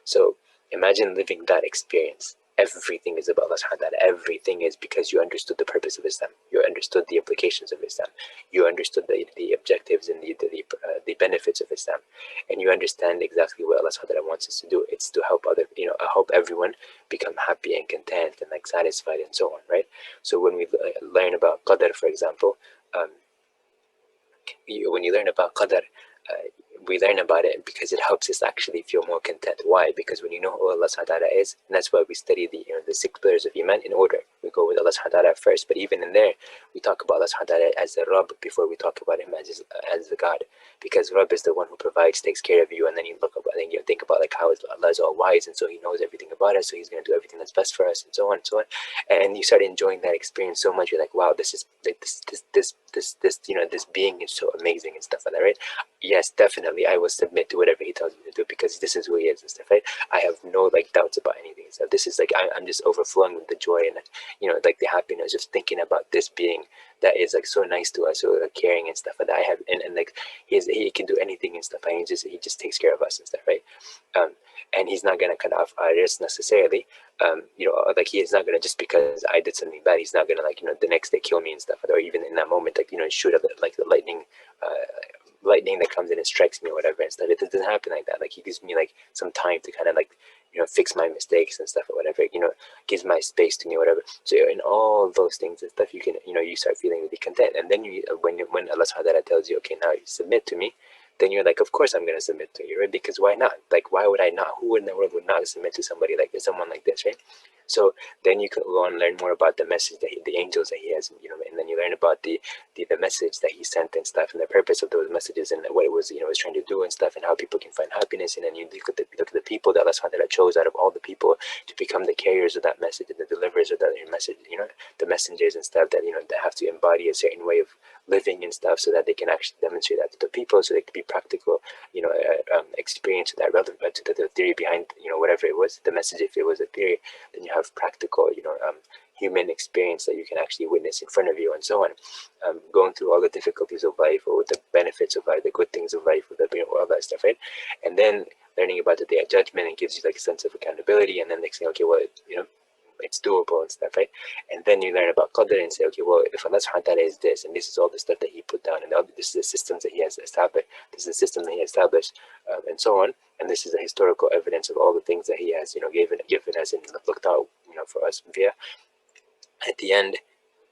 [SPEAKER 1] So imagine living that experience. Everything is about Allah subhanahu wa ta'ala. Everything is because you understood the purpose of Islam. You understood the implications of Islam. You understood the objectives and the benefits of Islam. And you understand exactly what Allah subhanahu wa ta'ala wants us to do. It's to help help everyone become happy and content and like satisfied and so on, right? So when we learn about Qadr, for example, when you learn about Qadr, we learn about it because it helps us actually feel more content. Why? Because when you know who Allah subhanahu wa ta'ala is, and that's why we study the the 6 pillars of Iman in order. We go with Allah subhanahu wa ta'ala first, but even in there, we talk about Allah subhanahu wa ta'ala as the Rabb before we talk about him as the God. Because Rabb is the one who provides, takes care of you, and then you look about, then you think about like how Allah is all wise, and so He knows everything about us, so He's going to do everything that's best for us, and so on and so on. And you start enjoying that experience so much. You're like, wow, this is like this this being is so amazing and stuff like that, right? Yes, definitely, I will submit to whatever He tells me to do because this is who He is and stuff, right? I have no like doubts about anything. So this is like I'm just overflowing with the joy and like the happiness of thinking about this being that is like so nice to us, so like, caring and stuff like that. I have and like he can do anything and stuff, and he just takes care of us and stuff, right? And He's not gonna cut off our wrists necessarily. Like He is not gonna, just because I did something bad, He's not gonna like the next day kill me and stuff, or even in that moment like shoot up like the lightning that comes in and strikes me or whatever and stuff. It doesn't happen like that. Like He gives me like some time to kind of like fix my mistakes and stuff or whatever, gives my space to me or whatever. So in all those things and stuff, you can you start feeling really content. And then when Allah subhanahu wa ta'ala tells you, okay, now you submit to me, then you're like, of course I'm going to submit to you, right? Because why not? Like, why would I not? Who in the world would not submit to someone like this, right? So then you can go and learn more about the message that the angels that He has, and then you learn about the message that He sent and stuff, and the purpose of those messages, and what it was, was trying to do and stuff, and how people can find happiness. And then you look at the people that Allah subhanahu wa ta'ala chose out of all the people to become the carriers of that message and the deliverers of that message, the messengers and stuff that, that have to embody a certain way of living and stuff so that they can actually demonstrate that to the people, so they can be practical, experience that relevant to the theory behind, whatever it was, the message. If it was a theory, then you have practical, human experience that you can actually witness in front of you and so on, going through all the difficulties of life or the benefits of life, the good things of life, all that stuff, right? And then learning about the day of judgment, and gives you like a sense of accountability, and then they say, okay, well, it's doable and stuff, right? And then you learn about Qadr and say, okay, well, if Allah subhanahu wa ta'ala is this, and this is all the stuff that He put down, and this is the systems that He has established, this is the system that He established, and so on, and this is the historical evidence of all the things that He has, given us and looked out, for us via. At the end,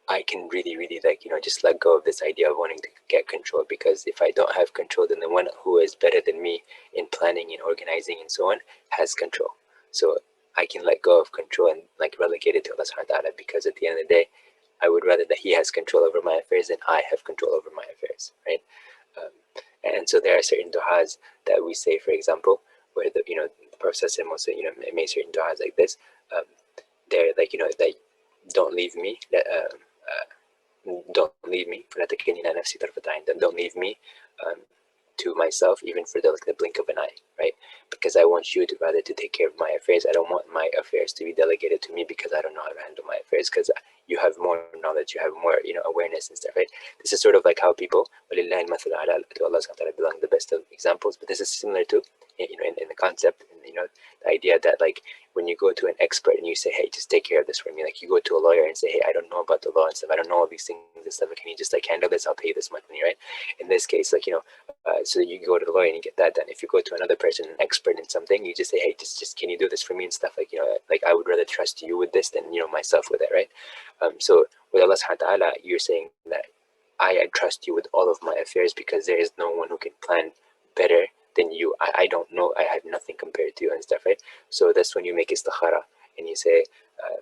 [SPEAKER 1] I can really, really like, just let go of this idea of wanting to get control, because if I don't have control, then the one who is better than me in planning and organizing and so on has control. So I can let go of control and like relegate it to Allah subhanahu wa ta'ala, because at the end of the day, I would rather that He has control over my affairs than I have control over my affairs, right? And so there are certain du'as that we say, for example, where the Prophet also made certain du'as like this. They're like like, don't leave me, don't leave me, don't leave me to myself, even for the blink of an eye, right? Because I want You to rather to take care of my affairs. I don't want my affairs to be delegated to me, because I don't know how to handle my affairs, because You have more knowledge, You have more awareness and stuff, right? This is sort of like how people, to Allah subhanahu wa ta'ala belong the best of examples, but this is similar to in the concept, and the idea that like when you go to an expert and you say, hey, just take care of this for me, like you go to a lawyer and say, hey, I don't know about the law and stuff, I don't know all these things and stuff, can you just like handle this, I'll pay you this much money, right? In this case, like so you go to the lawyer and you get that done. If you go to another person, an expert in something, you just say, hey, just can you do this for me and stuff, like like I would rather trust you with this than myself with it, right? So with Allah subhanahu wa ta'ala, you're saying that I trust You with all of my affairs, because there is no one who can plan better than You. I don't know, I have nothing compared to You and stuff, right? So that's when you make istikhara and you say,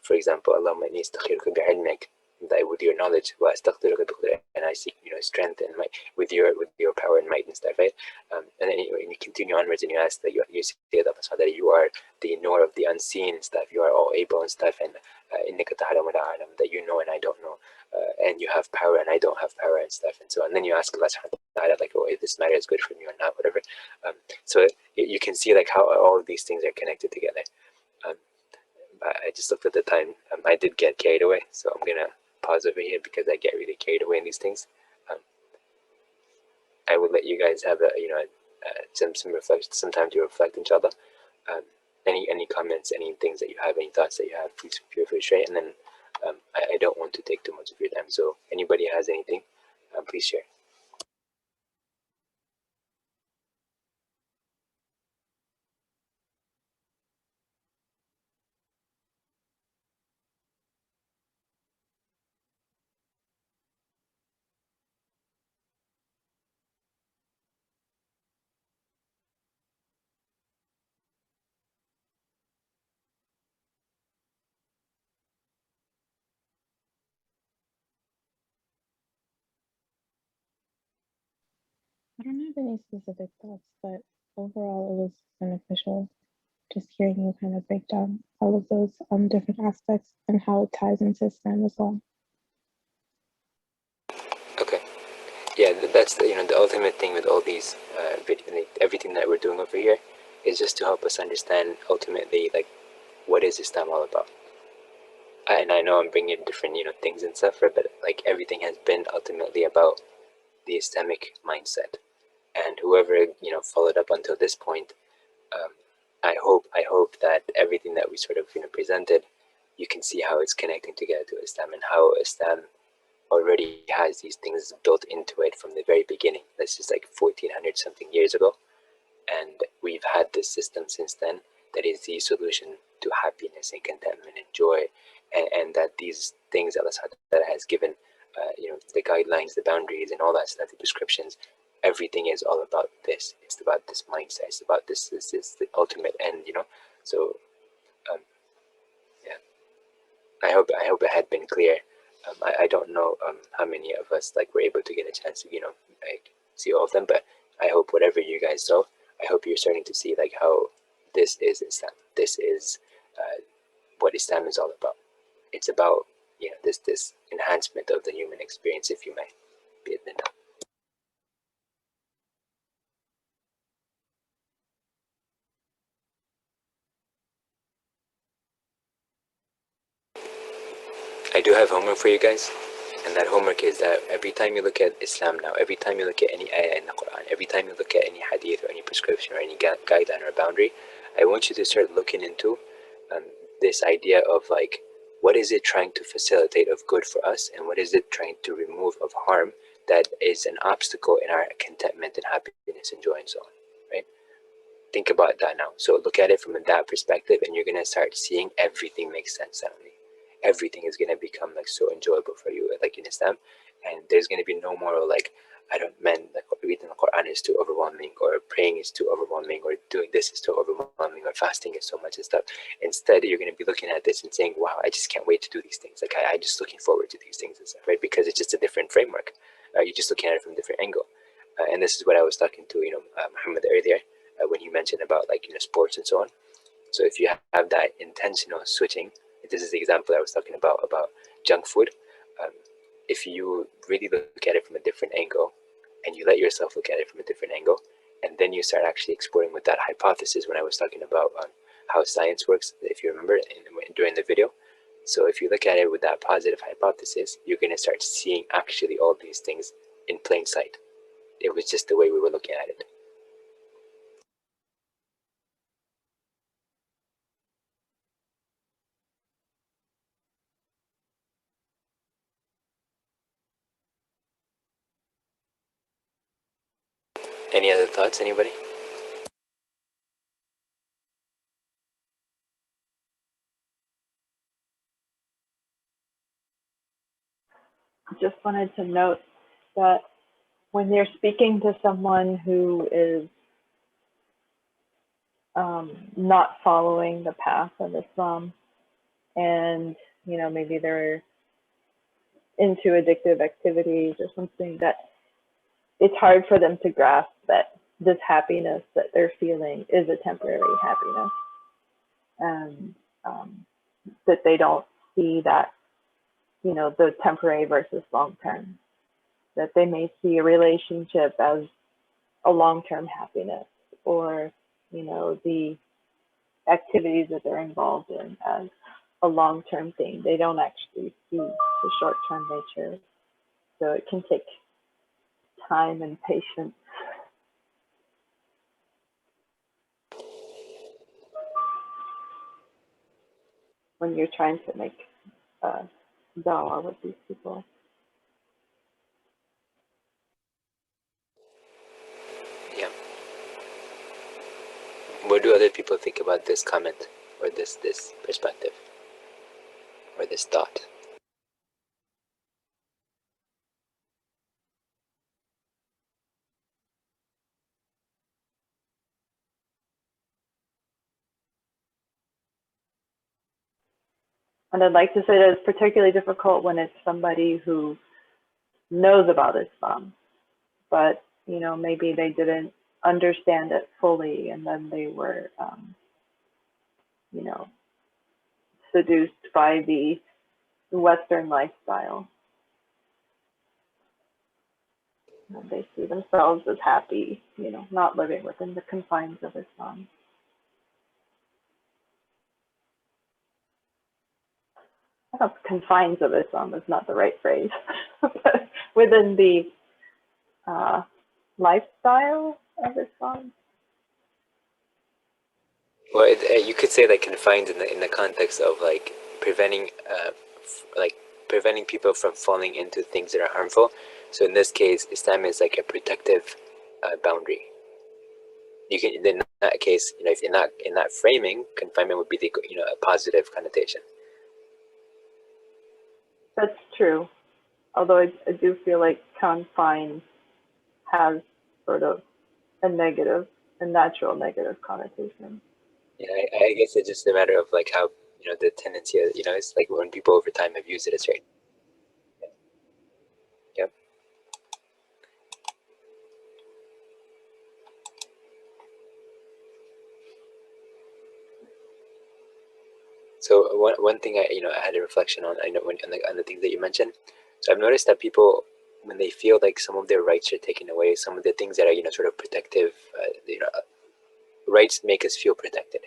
[SPEAKER 1] for example, Allahumma inni astakhiruka bi'ilmik, that with Your knowledge, wa astaghfiruka biqudrak, and I seek strength and might with your power and might and stuff, right? And then you continue onwards and you ask that you say that You are the knower of the unseen and stuff, You are all able and stuff, and innaka ta'lamu la a'lam, that You know and I don't know, and You have power and I don't have power and stuff, and so on. And then you ask Allah subhanahu wa ta'ala, like, oh, if this matter is good for me or not, whatever. So you can see like how all of these things are connected together. I just looked at the time. I did get carried away, so I'm gonna pause over here because I get really carried away in these things. I will let you guys have some time to reflect, inshallah. Any comments, any things that you have, any thoughts that you have, please feel free to share. And then I don't want to take too much of your time, so anybody has anything, please share.
[SPEAKER 6] I don't have any specific thoughts, but overall it was beneficial just hearing you kind of break down all of those different aspects and how it ties into Islam as well.
[SPEAKER 1] Okay. Yeah, that's the, the ultimate thing with all these everything that we're doing over here is just to help us understand ultimately like what is Islam all about. And I know I'm bringing different things and stuff, but like everything has been ultimately about the Islamic mindset, and whoever followed up until this point, um, I hope that everything that we sort of presented, you can see how it's connecting together to Islam and how Islam already has these things built into it from the very beginning. This is like 1400 something years ago, and we've had this system since then that is the solution to happiness and contentment and joy, and that these things Allah has given, the guidelines, the boundaries, and all that stuff, the prescriptions. Everything is all about this. It's about this mindset. It's about this. This is the ultimate end. So um, yeah. I hope it had been clear. I don't know how many of us were able to get a chance to see all of them, but I hope whatever you guys saw, I hope you're starting to see how this is Islam. This is what Islam is all about. It's about this enhancement of the human experience, if you may. Bi'idhnillah. I do have homework for you guys, and that homework is that every time you look at Islam now, every time you look at any ayah in the Quran, every time you look at any hadith or any prescription or any guideline or boundary, I want you to start looking into this idea of what is it trying to facilitate of good for us, and what is it trying to remove of harm that is an obstacle in our contentment and happiness and joy and so on, right? Think about that now. So look at it from that perspective, and you're going to start seeing everything makes sense suddenly. Everything is going to become so enjoyable for you, in Islam, and there's going to be no more I don't mean reading the Quran is too overwhelming, or praying is too overwhelming, or doing this is too overwhelming, or fasting is so much and stuff. Instead, you're going to be looking at this and saying, wow, I just can't wait to do these things. I'm just looking forward to these things and stuff, right? Because it's just a different framework. You're just looking at it from a different angle. And this is what I was talking to Muhammad earlier, when he mentioned about sports and so on. So if you have that intentional switching, this is the example I was talking about junk food. Um, if you really look at it from a different angle, and you let yourself look at it from a different angle, and then you start actually exploring with that hypothesis when I was talking about how science works, if you remember during the video. So if you look at it with that positive hypothesis, you're going to start seeing actually all these things in plain sight. It was just the way we were looking at it. Any other thoughts, anybody?
[SPEAKER 2] Just wanted to note that when you're speaking to someone who is not following the path of Islam, and maybe they're into addictive activities or something, that it's hard for them to grasp that this happiness that they're feeling is a temporary happiness, and that they don't see that the temporary versus long term, that they may see a relationship as a long-term happiness, or the activities that they're involved in as a long-term thing. They don't actually see the short-term nature. So it can take time and patience. When you're trying to make dawah with these people.
[SPEAKER 1] Yeah. What do other people think about this comment, or this perspective, or this thought?
[SPEAKER 2] And I'd like to say that it's particularly difficult when it's somebody who knows about Islam, but you know, maybe they didn't understand it fully, and then they were, you know, seduced by the Western lifestyle. And they see themselves as happy, you know, not living within the confines of Islam. I don't know if confines of Islam is not the right phrase, but within the lifestyle of Islam.
[SPEAKER 1] Well, you could say like confined in the context of like preventing preventing people from falling into things that are harmful. So in this case, Islam is like a protective boundary. You can, in that case, you know, if in that framing, confinement would be the, you know, a positive connotation.
[SPEAKER 2] That's true. Although I do feel like confine has sort of a natural negative connotation.
[SPEAKER 1] Yeah, I guess it's just a matter of like how, you know, the tendency, you know, it's like when people over time have used it as right. Yep. So one thing I had a reflection on, I know on the things that you mentioned. So I've noticed that people, when they feel like some of their rights are taken away, some of the things that are, you know, sort of protective, rights make us feel protected.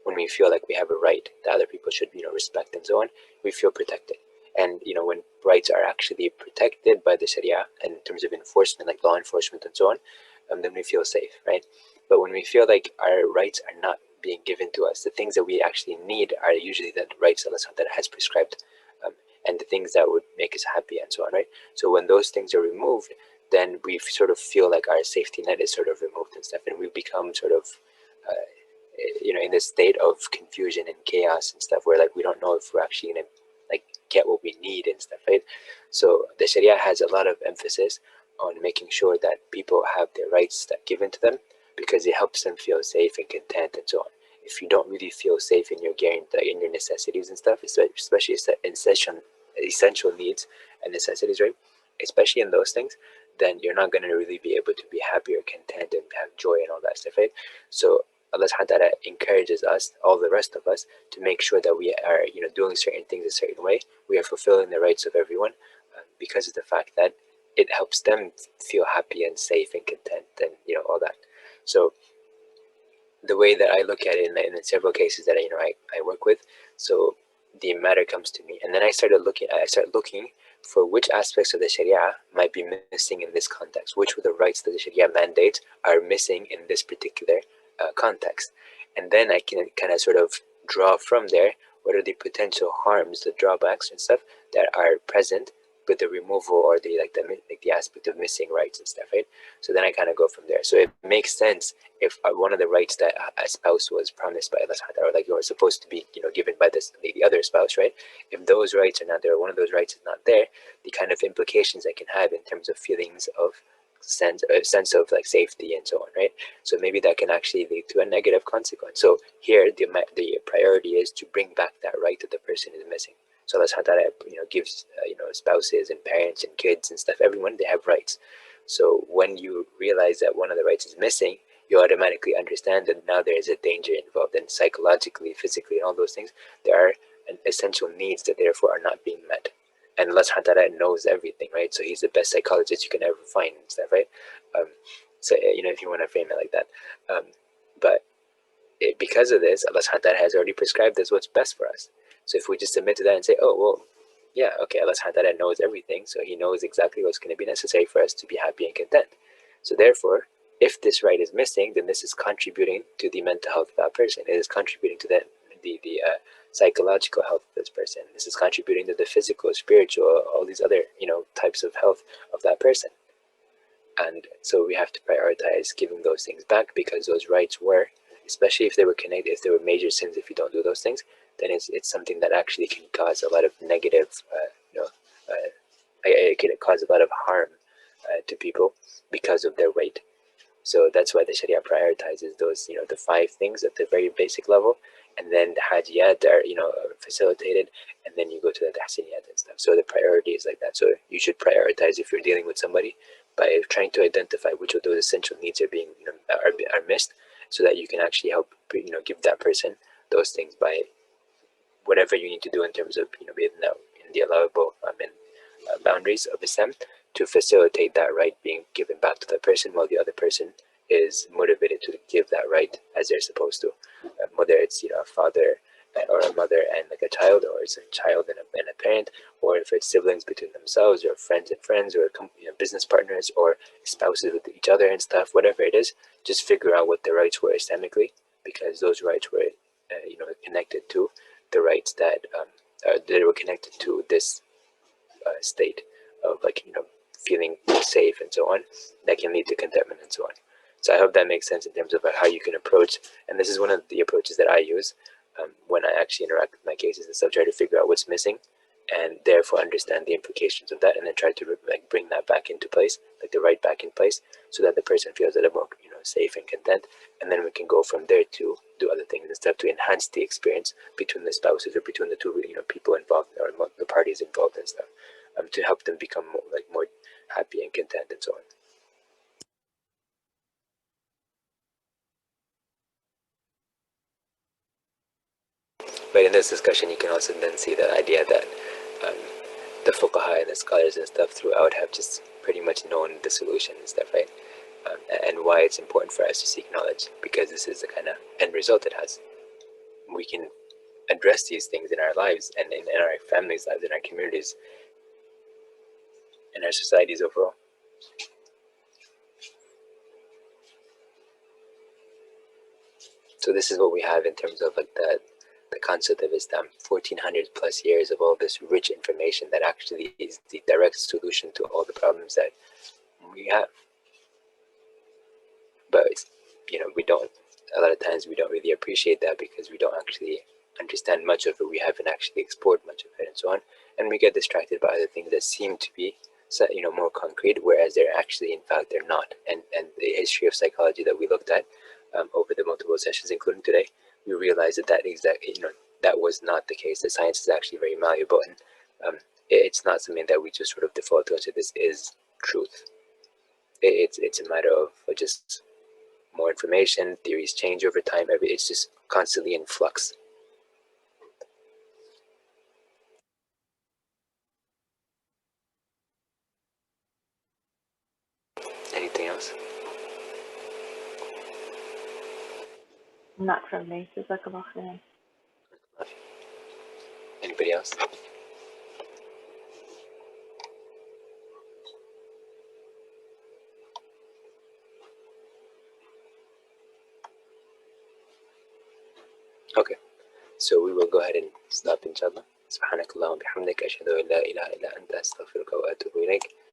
[SPEAKER 1] When we feel like we have a right that other people should, you know, respect and so on, we feel protected. And, you know, when rights are actually protected by the Sharia in terms of enforcement, like law enforcement and so on, then we feel safe, right? But when we feel like our rights are not being given to us, the things that we actually need are usually the rights that has prescribed, and the things that would make us happy and so on, right? So when those things are removed, then we sort of feel like our safety net is sort of removed and stuff, and we become sort of you know, in this state of confusion and chaos and stuff, where like we don't know if we're actually gonna like get what we need and stuff, right? So the Sharia has a lot of emphasis on making sure that people have their rights that given to them, because it helps them feel safe and content and so on. If you don't really feel safe in your necessities and stuff, especially essential needs and necessities, right? Especially in those things, then you're not going to really be able to be happy or content and have joy and all that stuff, right? So Allah subhanahu wa ta'ala encourages us, all the rest of us, to make sure that we are, you know, doing certain things a certain way. We are fulfilling the rights of everyone, because of the fact that it helps them feel happy and safe and content and, you know, all that. So the way that I look at it in several cases that I work with, so the matter comes to me, and then I start looking for which aspects of the Sharia might be missing in this context, which were the rights that the Sharia mandate are missing in this particular context. And then I can kind of sort of draw from there what are the potential harms, the drawbacks and stuff that are present with the removal or the aspect of missing rights and stuff, right? So then I kind of go from there. So it makes sense if one of the rights that a spouse was promised by Allah, or like you're supposed to be, you know, given by the other spouse, right? If those rights are not there, one of those rights is not there, the kind of implications I can have in terms of feelings of sense of like safety and so on, right? So maybe that can actually lead to a negative consequence. So here the priority is to bring back that right that the person is missing. So Allah subhanahu wa ta'ala, you know, gives spouses and parents and kids and stuff, everyone, they have rights. So when you realize that one of the rights is missing, you automatically understand that now there is a danger involved, and psychologically, physically, and all those things, there are essential needs that therefore are not being met. And Allah subhanahu wa ta'ala knows everything, right? So he's the best psychologist you can ever find and stuff, right? So, you know, if you want to frame it like that. But because of this, Allah subhanahu wa ta'ala has already prescribed us what's best for us. So if we just submit to that and say, oh, well, yeah, okay, Allah subhanahu wa ta'ala knows everything, so he knows exactly what's going to be necessary for us to be happy and content. So therefore, if this right is missing, then this is contributing to the mental health of that person. It is contributing to the psychological health of this person. This is contributing to the physical, spiritual, all these other, you know, types of health of that person. And so we have to prioritize giving those things back, because those rights were, especially if they were connected, if they were major sins, if you don't do those things, then it's something that actually can cause a lot of negative, it can cause a lot of harm to people because of their weight. So that's why the Sharia prioritizes those, you know, the 5 things at the very basic level, and then the hajiyat are, you know, facilitated, and then you go to the tahsiniyat and stuff. So the priority is like that. So you should prioritize, if you're dealing with somebody, by trying to identify which of those essential needs are being are missed, so that you can actually help give that person those things by whatever you need to do in terms of being in the allowable boundaries of Islam, to facilitate that right being given back to that person, while the other person is motivated to give that right as they're supposed to. Whether it's a father or a mother and like a child, or it's a child and a parent, or if it's siblings between themselves, or friends and friends, or business partners, or spouses with each other and stuff, whatever it is, just figure out what the rights were Islamically, because those rights were connected to the rights that they were connected to this state of feeling safe and so on, that can lead to contentment and so on. So I hope that makes sense in terms of how you can approach, and this is one of the approaches that I use when I actually interact with my cases and stuff, try to figure out what's missing, and therefore understand the implications of that, and then try to bring that back into place, like the right back in place, so that the person feels a little more safe and content, and then we can go from there to do other things and stuff to enhance the experience between the spouses, or between the two people involved, or the parties involved and stuff, to help them become more happy and content and so on. But in this discussion, you can also then see the idea that the fuqaha and the scholars and stuff throughout have just pretty much known the solution and stuff, right? And why it's important for us to seek knowledge, because this is the kind of end result it has. We can address these things in our lives, and in our families' lives, in our communities, in our societies overall. So this is what we have in terms of the concept of Islam, 1400 plus years of all this rich information that actually is the direct solution to all the problems that we have. But we don't, a lot of times we don't really appreciate that, because we don't actually understand much of it. We haven't actually explored much of it and so on, and we get distracted by other things that seem to be more concrete, whereas they're actually, in fact, they're not. And the history of psychology that we looked at over the multiple sessions, including today, we realized that that was not the case. The science is actually very malleable, and it's not something that we just sort of default to and say this is truth. It's a matter of just more information. Theories change over time. It's just constantly in flux. Anything else?
[SPEAKER 2] Not from me. Jazakallah khairan.
[SPEAKER 1] Anybody else? Okay, so we will go ahead and stop, inshallah. سبحانك اللهم وبحمدك أشهد أن لا إله إلا أنت أستغفرك وأتوب إليك.